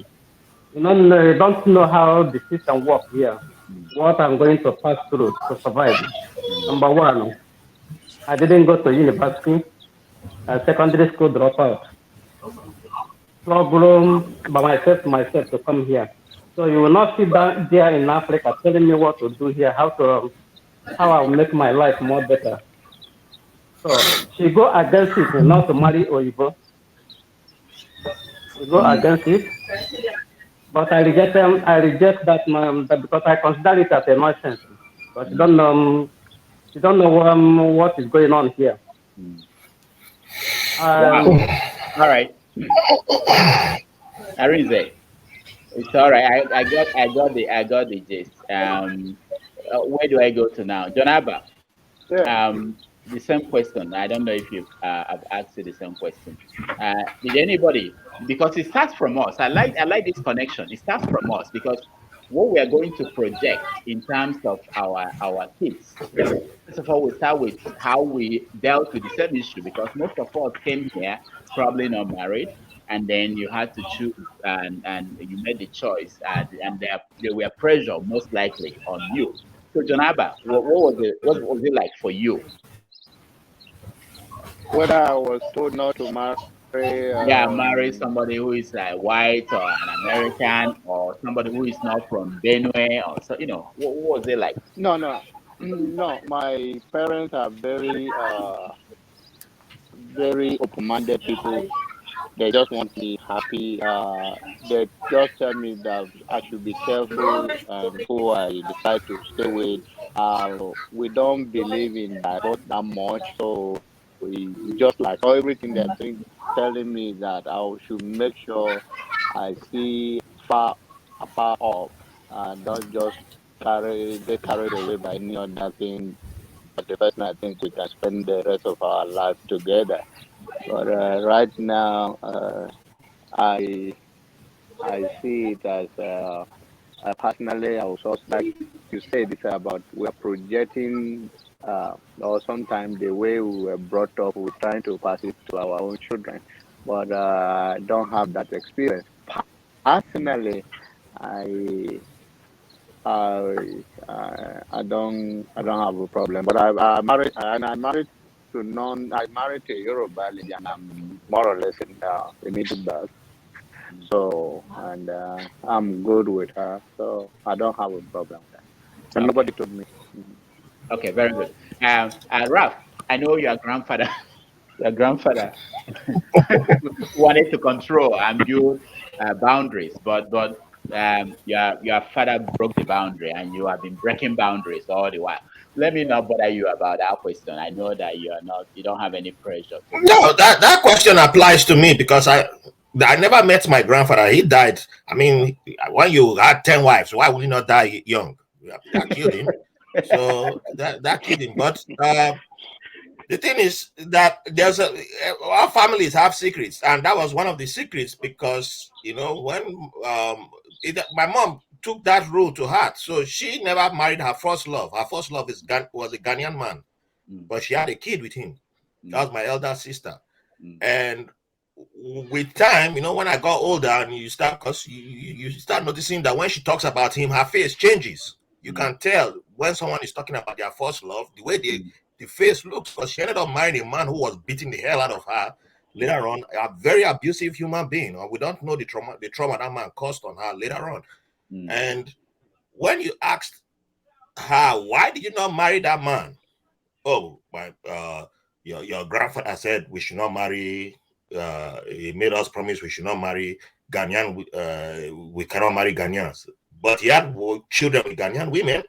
You don't know how the system works here. Mm. What I'm going to pass through to survive. Mm. Number one, I didn't go to university. Secondary school dropout. Problem by myself to come here. So you will not sit down there in Africa telling me what to do here, how I'll make my life more better. So she go against it, not to marry Oyibo. She go Mm. against it, but I reject that because I consider it as a nonsense. But Mm. you don't know what is going on here. Mm. Wow. Um, All right, Arize. It's all right. I got the gist. Where do I go to now? Jonaba. Yeah. The same question. I don't know if I've asked you the same question. Did anybody? Because it starts from us. I like this connection. It starts from us because what we are going to project in terms of our kids. First of all, we start with how we dealt with the same issue because most of us came here probably not married, and then you had to choose, and you made the choice, and there were pressure most likely on you. So, Jonaba, what was it like for you? Whether I was told not to marry, Yeah, marry somebody who is like white or an American or somebody who is not from Benue or so. What was it like? no, no, no. My parents are very, very open-minded people. They just want me happy. They just tell me that I should be careful and who I decide to stay with. We don't believe in divorce that much, so we just like all everything they're telling me that I should make sure I see far off and don't just get carried away by any other thing the person I think we can spend the rest of our life together. But right now, I I see it as personally, I was also like you said, it's about we are projecting, or sometimes the way we were brought up, we're trying to pass it to our own children, but I don't have that experience. Personally, I I don't have a problem. But I married to non I married to a Yoruba lady, and I'm more or less in Middle Belt. So and I'm good with her, so I don't have a problem with that. And Okay. nobody told me. Mhm. Okay, very good. Ralph, I know your grandfather, your grandfather wanted to control and build boundaries, but your father broke the boundary, and you have been breaking boundaries all the while. Let me not bother you about that question. I know that you don't have any pressure to be. No, that question applies to me because I never met my grandfather. He died. I mean, when you had 10 wives, why would you not die young? That killed him. So that killed him. But the thing is that our families have secrets, and that was one of the secrets because when my mom took that rule to heart, so she never married her first love. Her first love was a Ghanaian man, Mm, but she had a kid with him. That mm, was my elder sister. mm, And with time, when I got older, and you start, cause you start noticing that when she talks about him, her face changes. You mm, can tell when someone is talking about their first love, the way mm, the face looks, because she ended up marrying a man who was beating the hell out of her mm, later on, a very abusive human being. Or we don't know the trauma that man caused on her later on. mm, And when you asked her, why did you not marry that man? Oh, my your grandfather said we should not marry. He made us promise we should not marry Ghanaian. We cannot marry Ghanaians. But he had children with Ghanaian women.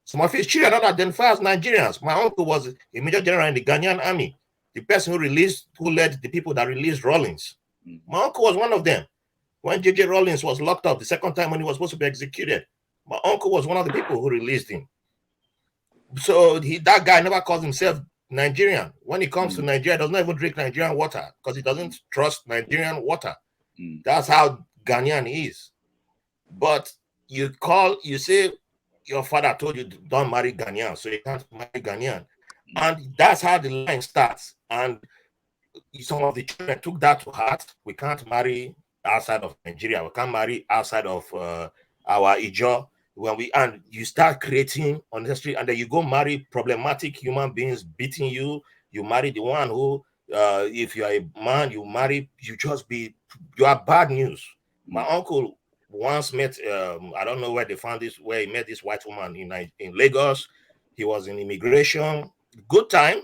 Some of his children don't identify as Nigerians. My uncle was a major general in the Ghanaian army, the person who led the people that released Rawlings. mm, My uncle was one of them. When J.J. Rawlings was locked up the second time when he was supposed to be executed, my uncle was one of the people who released him. So that guy never calls himself Nigerian. When he comes to mm, Nigeria, does not even drink Nigerian water because he mm, doesn't trust Nigerian water. mm, That's how Ghanaian is. But you say your father told you don't marry Ghanaian, so you can't marry Ghanaian. mm, And that's how the line starts. And some of the children took that to heart. We can't marry outside of Nigeria. We can't marry outside of our Ijo. And you start creating unnecessary, and then you go marry problematic human beings beating you. You marry the one who, if you are a man, you are bad news. My mm, uncle once met, I don't know where they found this, where he met this white woman in Lagos. He was in immigration. Good time.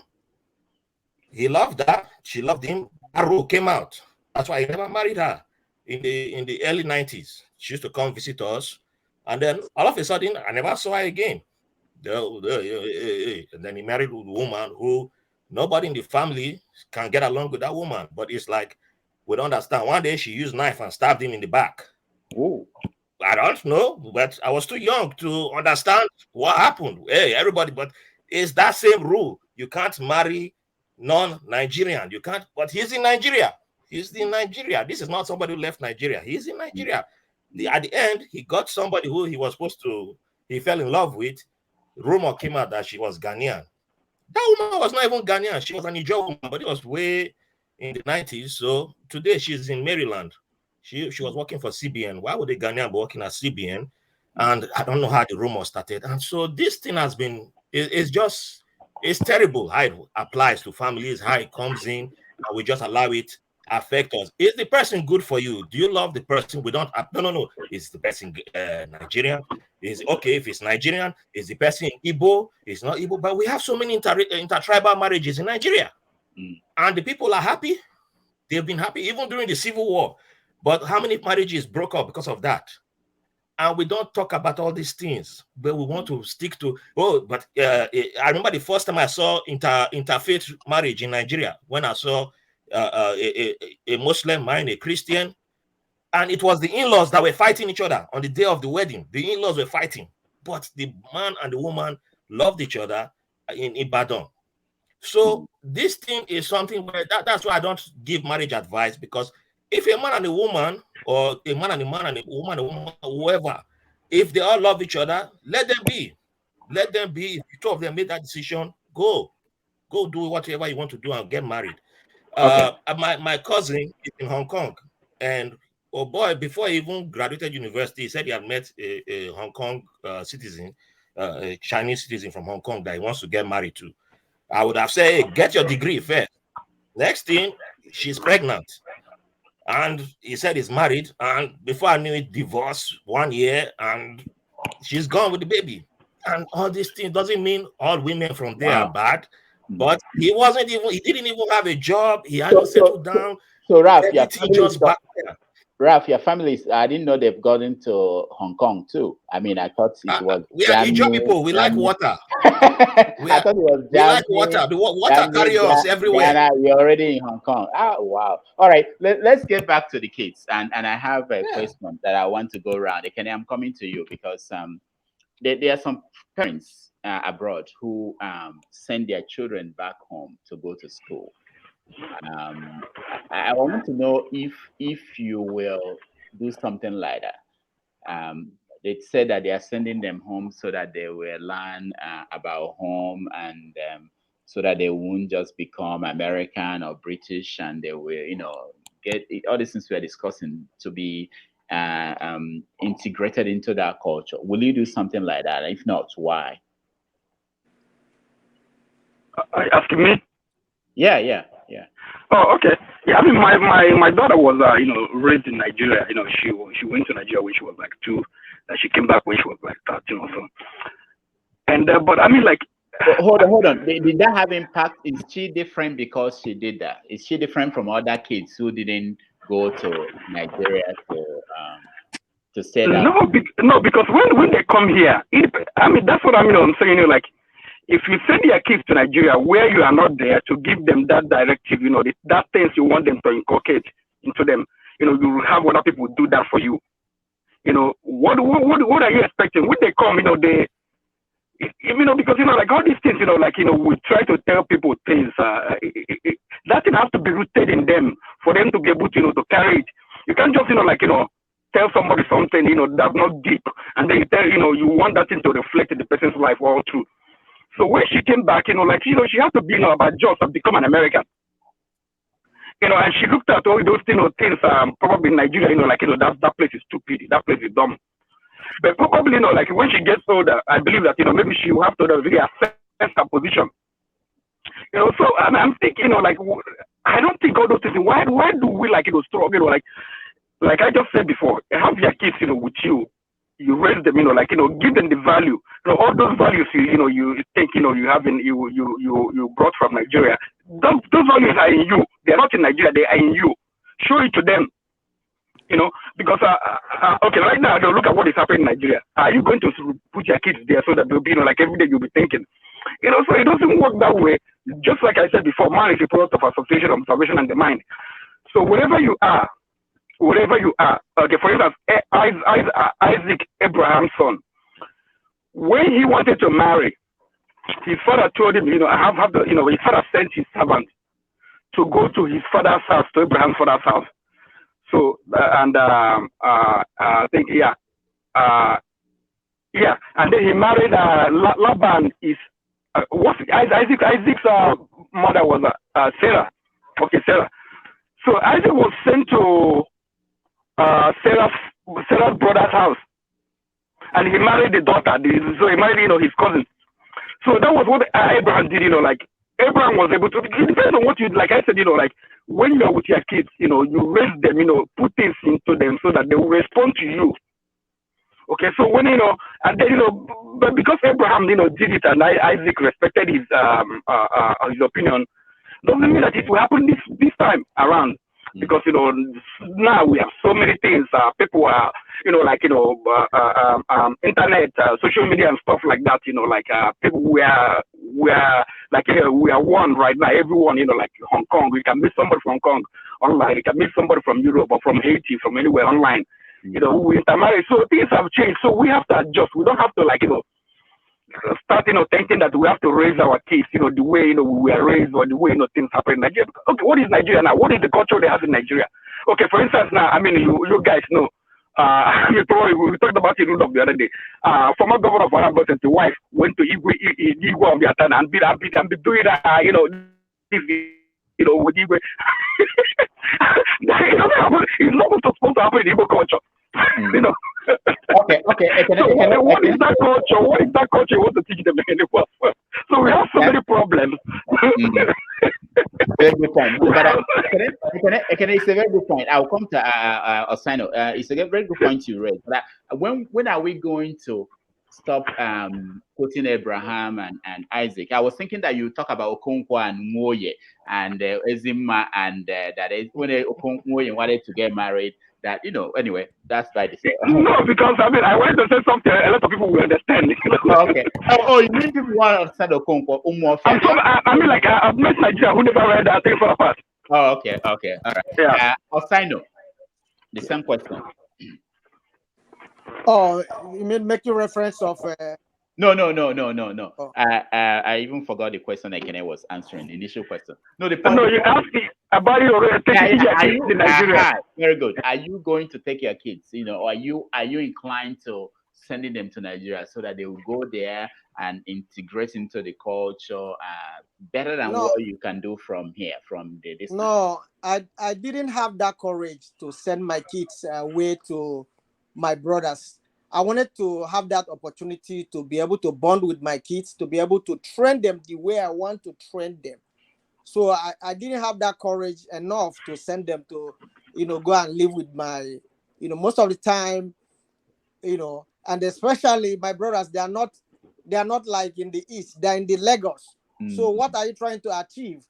He loved her. She loved him. That rule came out. That's why he never married her in the early 90s. She used to come visit us. And then all of a sudden, I never saw her again. And then he married a woman who nobody in the family can get along with that woman. But it's like, we don't understand. One day she used knife and stabbed him in the back. oh, I don't know, but I was too young to understand what happened. Hey, everybody, but it's that same rule. You can't marry non-Nigerian. You can't, but he's in Nigeria. He's in Nigeria. This is not somebody who left Nigeria. He's in mm, Nigeria. mm, At the end, he got somebody who he fell in love with. Rumor came out that she was Ghanaian. That woman was not even Ghanaian. She was an Ijaw woman, but it was way in the 90s. So today she's in Maryland. She was mm, working for CBN. Why would a Ghanaian be working at CBN? mm, And I don't know how the rumor started. And so this thing has been, it's terrible how it applies to families, how it comes in, and we just allow it affect us. Is the person good for you? Do you love the person? We don't, no. Is the person Nigerian? Is okay if it's Nigerian? Is the person Igbo? It's not Igbo, but we have so many intertribal marriages in Nigeria, mm, and the people are happy. They've been happy even during the Civil War. But how many marriages broke up because of that? And we don't talk about all these things, but we want mm, to stick to. But I remember the first time I saw interfaith marriage in Nigeria when I saw a Muslim marrying a Christian, and it was the in-laws that were fighting each other on the day of the wedding. The in-laws were fighting, but the man and the woman loved each other. in Ibadan. So this thing is something where that's why I don't give marriage advice, because if a man and a woman, or a man and a man and a woman, whoever, if they all love each other, let them be. Let them be. If the two of them made that decision, go do whatever you want to do and get married. Okay. My cousin is in Hong Kong, and oh boy, before he even graduated university, he said he had met a Hong Kong citizen, a Chinese citizen from Hong Kong that he wants to get married to. I would have said, hey, get your degree first. Next thing, she's pregnant. And he said he's married. And before I knew it, divorced 1 year, and she's gone with the baby. And all these things doesn't mean all women from there are bad. But he didn't even have a job. He hadn't settled down. So Ralph, your Everything family just back there. Ralph, your family is, I didn't know they've gotten to Hong Kong too. I mean, I thought it was We are Ijaw people. We like water. I thought it was we like water. The water carries us everywhere. Ghana, you're already in Hong Kong. Oh, wow. All right, let's get back to the kids. And I have a question that I want to go around. Ekene, I'm coming to you because there are some parents abroad who send their children back home to go to school. I want to know if you will do something like that. They said that they are sending them home so that they will learn about home, and so that they won't just become American or British, and they will, get all these things we are discussing to be integrated into that culture. Will you do something like that? If not, why? Are you asking me? Yeah. Oh, okay. Yeah, I mean, my daughter was, raised in Nigeria. She went to Nigeria when she was like 2. And she came back when she was like 13 or so. And but I mean, like, hold on. Did that have impact? Is she different because she did that? Is she different from other kids who didn't go to Nigeria to set up? No, because when they come here, I mean, that's what I mean. I'm saying, like, if you send your kids to Nigeria where you are not there to give them that directive, that things you want them to inculcate into them, you will have other people do that for you. What are you expecting when they come? Because like all these things, we try to tell people things. That thing has to be rooted in them for them to be able to, to carry it. You can't just, tell somebody something, that's not deep, and then you tell, you want that thing to reflect in the person's life all through. So when she came back, she had to be, about just to become an American. And she looked at all those things, probably in Nigeria, that place is stupid, that place is dumb. But probably, when she gets older, I believe that, maybe she will have to really assess her position. So I'm thinking, I don't think all those things, why do we, struggle, like I just said before, have your kids, with you. You raise them, give them the value. All those values you think, you have you brought from Nigeria. Those values are in you. They're not in Nigeria, they are in you. Show it to them. Because okay, right now, look at what is happening in Nigeria. Are you going to put your kids there so that they'll be, every day you'll be thinking? So it doesn't work that way. Just like I said before, man is a product of association, observation, and the mind. So wherever you are, okay, for instance, Isaac, Abraham's son, when he wanted to marry, his father told him, his father sent his servant to go to his father's house, to Abraham's father's house. So, I think, and then he married, Laban is, Isaac's mother was Sarah. Okay, Sarah. So Isaac was sent to Sarah's brother's house, and he married the daughter. So he married, his cousin. So that was what Abraham did. Abraham was able to. It depends on what you, like I said. When you are with your kids, you raise them. Put things into them so that they will respond to you. Okay, so when and then but because Abraham did it and Isaac respected his opinion, doesn't mean that it will happen this time around. Because now we have so many things. People are internet, social media, and stuff like that. People we are one right now. Everyone like Hong Kong. We can meet somebody from Hong Kong online. We can meet somebody from Europe or from Haiti, from anywhere online. We intermarry. So things have changed. So we have to adjust. We don't have to start, thinking that we have to raise our kids, the way, we were raised or the way, things happen in Nigeria. Okay, what is Nigeria now? What is the culture they have in Nigeria? Okay, for instance, now, I mean, you guys know, I mean, probably we talked about it the other day. Former governor of Anambra State, the wife went to Igwe on the Atana and be doing, this, with Igwe. It's not supposed to happen in Igbo culture, Okay. What is that culture? What is that culture you want to teach them anymore? So we have so many problems. Very good point. But it's a very good point. I'll come to Osano. It's a very good point you raised. But when are we going to stop quoting Abraham and Isaac? I was thinking that you talk about Okonkwo and Moye and Ezima, and that is when Okonkwo wanted to get married. That anyway, that's by the same. No, because I mean, I wanted to say something a lot of people will understand. Okay. Oh, you mean people want to understand Okonkwo? I mean, like I've met Nigeria who never read that thing for a part. Oh, okay, all right. Yeah. Osino, the same question. Oh, you mean making reference of? No. Oh. I even forgot the question Ekene was answering, the initial question. No, the point. No, you asked me about your taking your kids in Nigeria. Very good. Are you going to take your kids? Or are you inclined to sending them to Nigeria so that they will go there and integrate into the culture better than what you can do from here, from the distance? No, I didn't have that courage to send my kids away to my brothers. I wanted to have that opportunity to be able to bond with my kids, to be able to train them the way I want to train them. So I didn't have that courage enough to send them to, go and live with my, most of the time, and especially my brothers, they are not like in the East, they're in the Lagos. So what are you trying to achieve?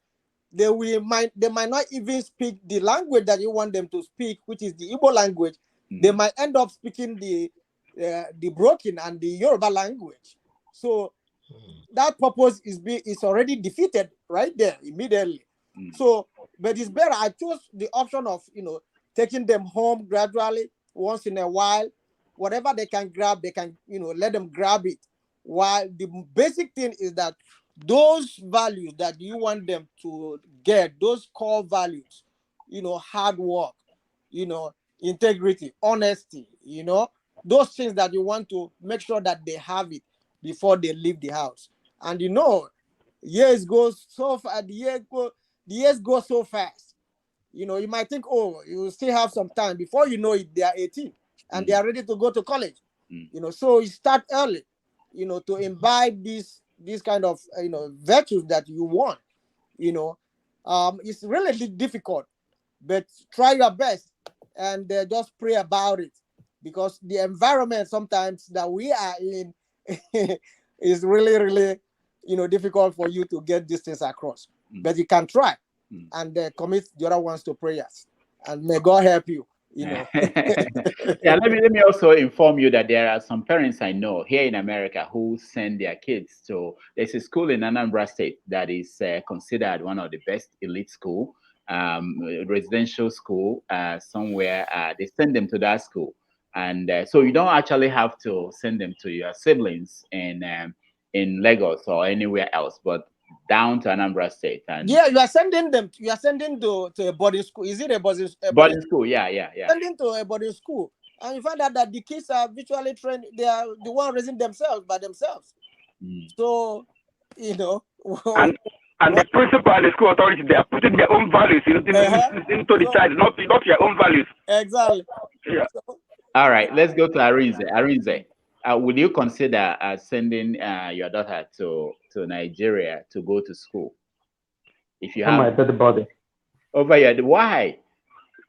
They might not even speak the language that you want them to speak, which is the Igbo language. They might end up speaking the broken and the Yoruba language. So that purpose is already defeated right there immediately. So, but it's better. I chose the option of taking them home gradually, once in a while. Whatever they can grab, they can let them grab it. While the basic thing is that those values that you want them to get, those core values, hard work, integrity, honesty, those things that you want to make sure that they have it before they leave the house. And years go so fast, the years go so fast. You might think, oh, you still have some time. Before you know it, they are 18 and they are ready to go to college. So you start early, to imbibe these kind of virtues that you want. It's really difficult, but try your best and just pray about it, because the environment sometimes that we are in is really, really, difficult for you to get these things across. But you can try and commit the other ones to prayers, and may God help you. Yeah, let me also inform you that there are some parents I know here in America who send their kids to. There's a school in Anambra State that is considered one of the best elite school, residential school somewhere. They send them to that school. And so you don't actually have to send them to your siblings in Lagos or anywhere else, but down to Anambra State. And yeah, you are sending them. You are sending to a boarding school. Is it a boarding school? Yeah. Sending to a boarding school, and you find out that the kids are virtually trained. They are the one raising themselves by themselves. So, and the principal and the school authority, they are putting their own values into the child, not your own values. Exactly. Yeah. All right, let's go to Arinze. Arinze, would you consider sending your daughter to Nigeria to go to school? If you have my dead body over here, why?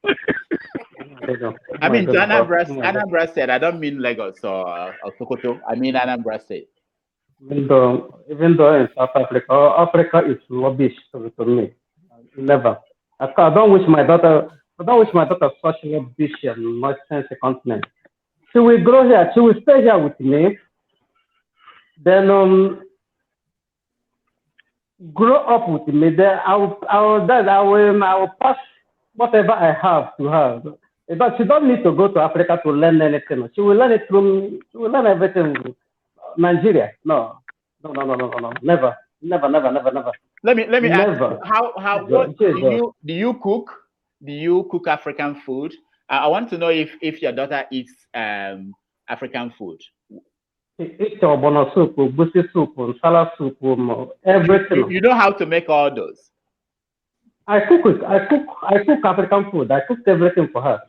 I mean, Anambra State. I don't mean Lagos or Sokoto. I mean Anambra State. Even though in South Africa is rubbish to me. Never. I don't wish my daughter such rubbish and nonsense continent. She will grow here. She will stay here with me. Then grow up with me. Then I will pass whatever I have to her. But she don't need to go to Africa to learn anything. She will learn it from. She will learn everything Nigeria. No. Never. Let me ask you, Never. how what do you cook? Do you cook African food? I want to know if your daughter eats African food. Eat obono soup, busi soup, salad soup, everything. You know how to make all those? I cook it. I cook African food. I cook everything for her.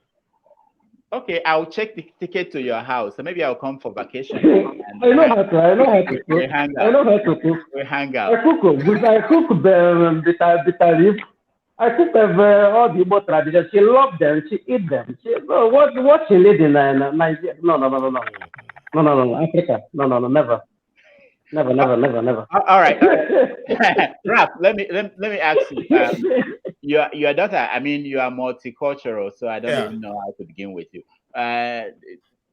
Okay, I'll check the ticket to your house. So maybe I'll come for vacation. I know how to cook. We hang out. I know how to cook. We hang out. I cook bitter leaf. I cook all the Igbo traditions. She loves them. She eats them. What she need in Nigeria? No, Africa. No, never. All right. Ralph, let me ask you. Your daughter, I mean, you are multicultural, so I don't even know how to begin with you.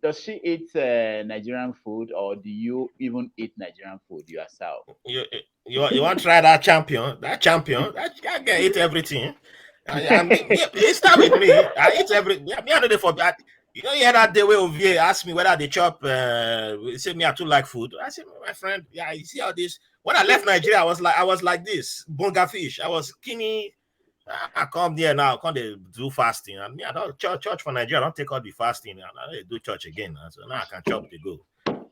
Does she eat Nigerian food, or do you even eat Nigerian food yourself? You want to try that champion? That I can eat everything. It's not with me. I eat everything. Me, I know they for that. You know, you had that day where Ovie asked me whether they chop. Say me I too like food. I said, my friend, yeah, you see how this. When I left Nigeria, I was like this, bonga fish. I was skinny. I come there now. Come they do fasting, and me I don't church for Nigeria. I don't take out the fasting, and I do church again. So now I can chop the go.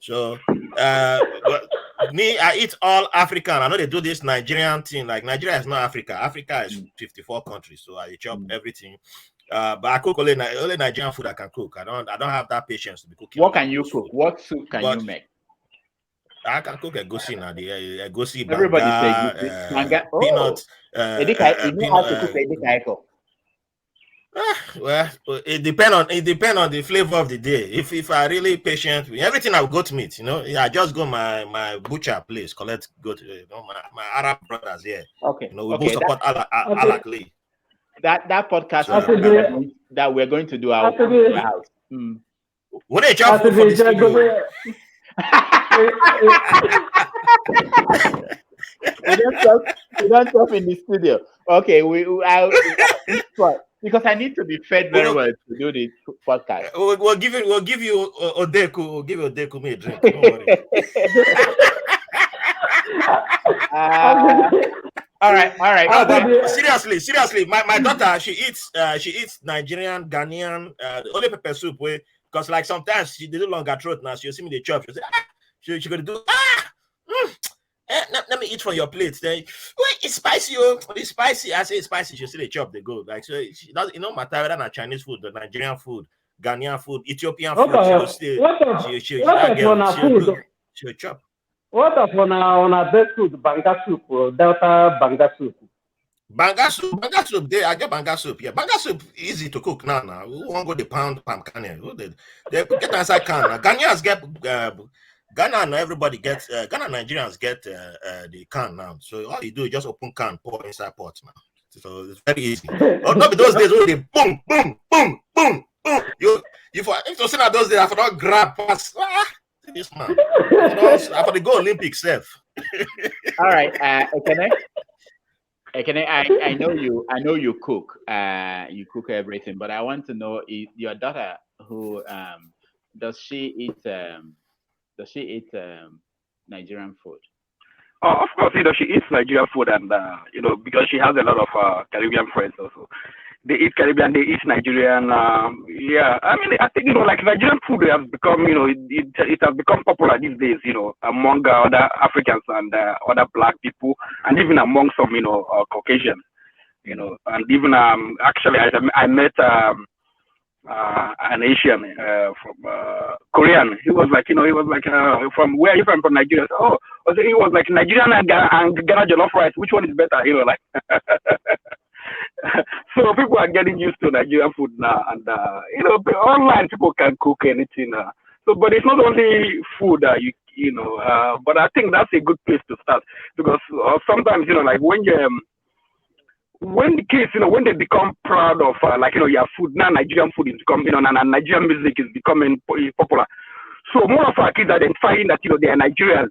So, but me, I eat all African. I know they do this Nigerian thing. Like Nigeria is not Africa. Africa is 54 countries, so I chop everything. But I cook only Nigerian food. I can cook. I don't have that patience to be cooking. What can you cook? What soup can you make? I can cook a gosi now. The gosi. Everybody say banga. Peanut. You know how to cook edikaiko. Well, it depends on the flavor of the day. If I really patient, everything I goat meat, you know, I just go my butcher place, collect goat. You know, my Arab brothers here. Okay. You know, we both support Alakli. That podcast that we're going to do our house. What they chop food for the studio? We don't talk in the studio. Okay, because I need to be fed very well to do this podcast. We'll give you Odeku. We'll give you Odeku me a drink. Don't worry. All right. No, seriously, my daughter, she eats Nigerian, Ghanaian, only pepper soup because like sometimes she do longer throat now. She'll see me the chop. She'll say, she gonna do let me eat from your plate. Then wait, it's spicy. It's spicy. I say it's spicy. She'll see the chop. They go like so. She doesn't. It no matter whether not Chinese food, the Nigerian food, Ghanaian food, Ethiopian food. She'll chop. What of on a best food, banga soup, Delta banga soup? Banga soup. I get banga soup. Yeah, banga soup easy to cook now. We won't go the pound can. They get inside can. Ghanaians get Ghana and everybody gets Ghana Nigerians get the can now. So all you do is just open can, pour inside pot now. So it's very easy. Not be those days where they boom. If you see that those days, I forgot grab pass. This man. I for the go Olympics self. All right, Ekene, I know you cook. You cook everything, but I want to know if your daughter who does she eat Nigerian food? Of course, she eats Nigerian food, and because she has a lot of Caribbean friends also. They eat Caribbean, they eat Nigerian. Yeah, I mean, I think like Nigerian food has become, it has become popular these days, among other Africans and other Black people, and even among some, Caucasians, and even actually I met an Asian from Korean. He was like, from where are you from Nigeria? So, he was like Nigerian and Ghana jollof rice. Which one is better? Like. So people are getting used to Nigerian food now, and online people can cook anything. So, but it's not only food that but I think that's a good place to start because sometimes like when the kids when they become proud of your food now, Nigerian food is becoming and Nigerian music is becoming popular. So more of our kids are identifying that they are Nigerians.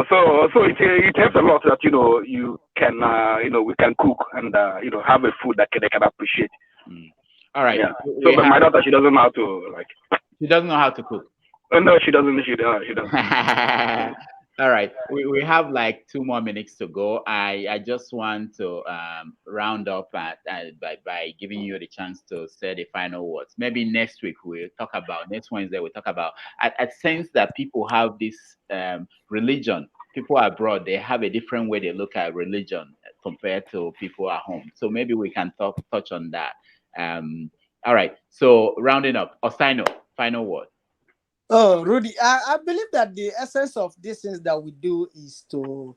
So it helps a lot that you can we can cook and have a food that they can appreciate. All right. Yeah. So but my daughter, she doesn't know how to She doesn't know how to cook. Oh, no, she doesn't. She doesn't. All right, we have like 2 more minutes to go. I just want to round up by giving you the chance to say the final words. Maybe next week next Wednesday we'll talk about. I sense that people have this religion. People abroad, they have a different way they look at religion compared to people at home. So maybe we can touch on that. All right. So rounding up, Osaino, final word. Oh, Rudy, I believe that the essence of these things that we do is to,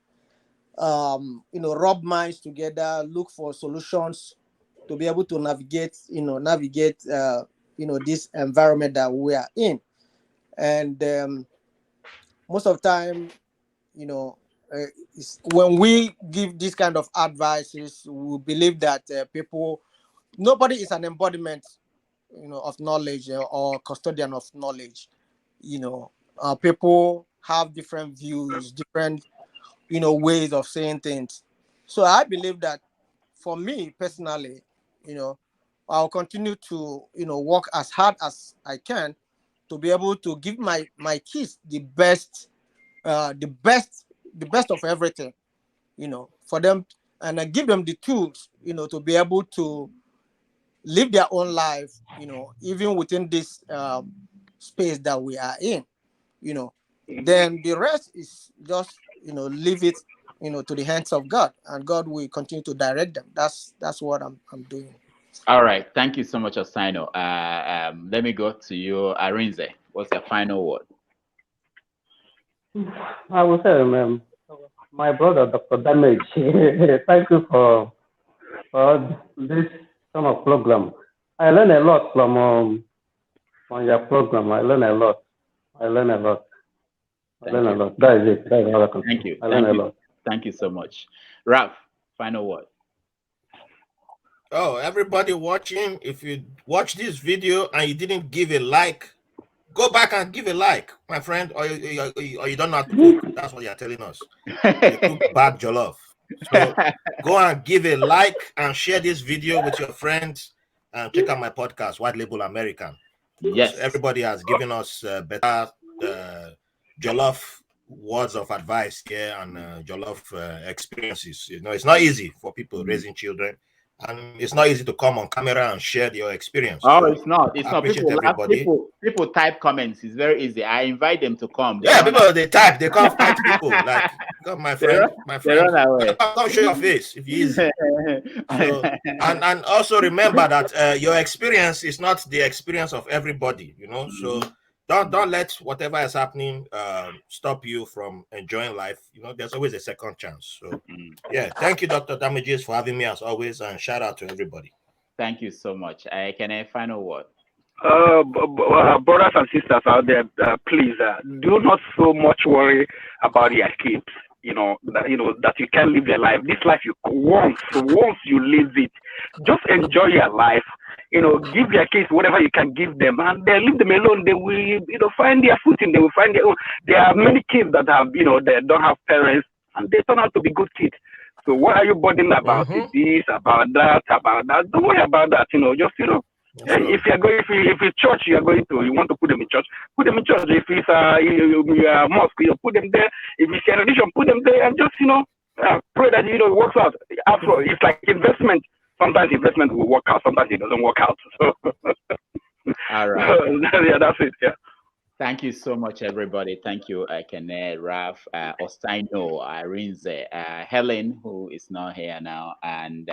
rub minds together, look for solutions to be able to navigate this environment that we are in. And most of the time, when we give this kind of advices, we believe that nobody is an embodiment, of knowledge or custodian of knowledge. People have different views, different, ways of saying things. So I believe that for me personally, I'll continue to, work as hard as I can to be able to give my kids the best of everything, for them, and I give them the tools, to be able to live their own life, even within this space that we are in, then the rest is just, leave it, to the hands of God, and God will continue to direct them. That's what I'm doing. All right. Thank you so much, Osaino. Let me go to you, Arinze. What's your final word? I will say, my brother, Dr. Damage, thank you for this kind of program. I learned a lot from your program. I learned a lot. That is it. That is all I can say. Thank you. I learned a lot. Thank you so much. Ralph, final word. Oh, everybody watching, if you watch this video and you didn't give a like, go back and give a like, my friend, or you don't know how to cook. That's what you're telling us. You cook bad jollof. So go and give a like and share this video with your friends and check out my podcast, White Label American. Yes. So everybody has given us better jollof words of advice here and jollof experiences. It's not easy for people raising children, and it's not easy to come on camera and share your experience. Oh, so it's not. It's I not. appreciate everybody. People type comments. It's very easy. I invite them to come. They type. They can't fight people. Like, come, my friend. They run away. Don't show your face if you're easy. So, and also remember that your experience is not the experience of everybody. So don't let whatever is happening stop you from enjoying life. There's always a second chance. So yeah, thank you, Dr. Damages, for having me as always, and shout out to everybody. Thank you so much. Can I final word? Brothers and sisters out there, please do not so much worry about your kids. That you can live your life. This life once you live it, just enjoy your life. Give your kids whatever you can give them, and they leave them alone. They will, find their footing. They will find their own. There are many kids that have, they don't have parents, and they turn out to be good kids. So what are you bothering about? This, about that, about that? Don't worry about that. If it's church you want to put them in church, put them in church. If it's a mosque, put them there. If it's a religion, put them there, and just pray that it works out. After all, it's like investment. Sometimes investment will work out, sometimes it doesn't work out. So all right. Yeah, that's it. Yeah. Thank you so much, everybody. Thank you, Kene, Raf, Osaino, Arinze, Helen, who is not here now, and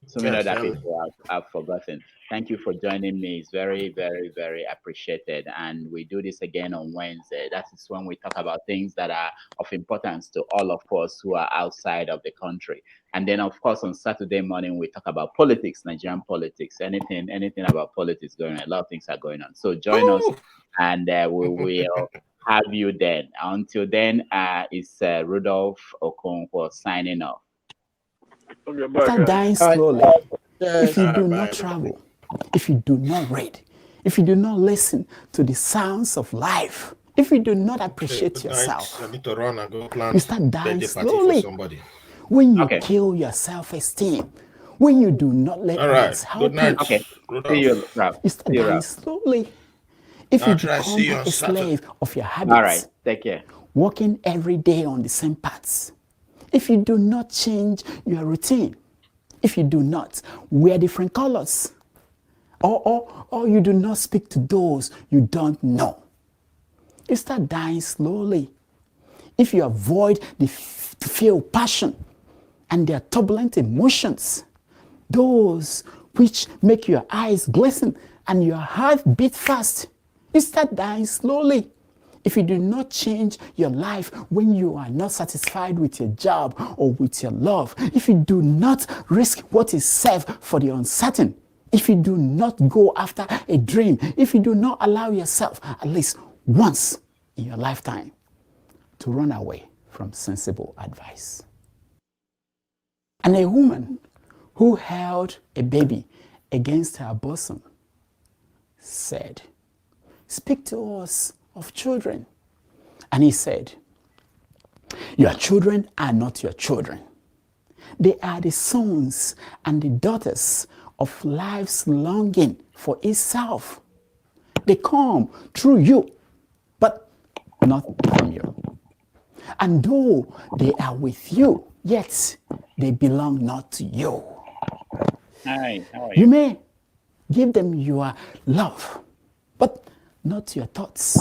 so many other people I've forgotten. Thank you for joining me. It's very, very, very appreciated. And we do this again on Wednesday. That is when we talk about things that are of importance to all of us who are outside of the country. And then, of course, on Saturday morning, we talk about politics, Nigerian politics, anything about politics going on. A lot of things are going on. So join us, and we will have you then. Until then, it's Rudolph Okonkwo signing off. Start dying slowly. If you do not travel, if you do not read, if you do not listen to the sounds of life, if you do not appreciate yourself, I need to run and go plan you start dying slowly. When you kill your self-esteem, when you do not let others help you, Okay. See you, Ralph. you start dying slowly. If you I'll try to become see you on a Saturday. slave of your All habits, right. Take care. walking every day on the same paths, if you do not change your routine, if you do not wear different colors, or you do not speak to those you don't know, you start dying slowly. If you avoid to feel passion and their turbulent emotions, those which make your eyes glisten and your heart beat fast, you start dying slowly. If you do not change your life when you are not satisfied with your job or with your love, if you do not risk what is safe for the uncertain, if you do not go after a dream, if you do not allow yourself at least once in your lifetime to run away from sensible advice. And a woman who held a baby against her bosom said, "Speak to us of children." And he said, "Your children are not your children. They are the sons and the daughters of life's longing for itself. They come through you, but not from you. And though they are with you, yet they belong not to you. Hi, how are You you? may give them your love, but not your thoughts.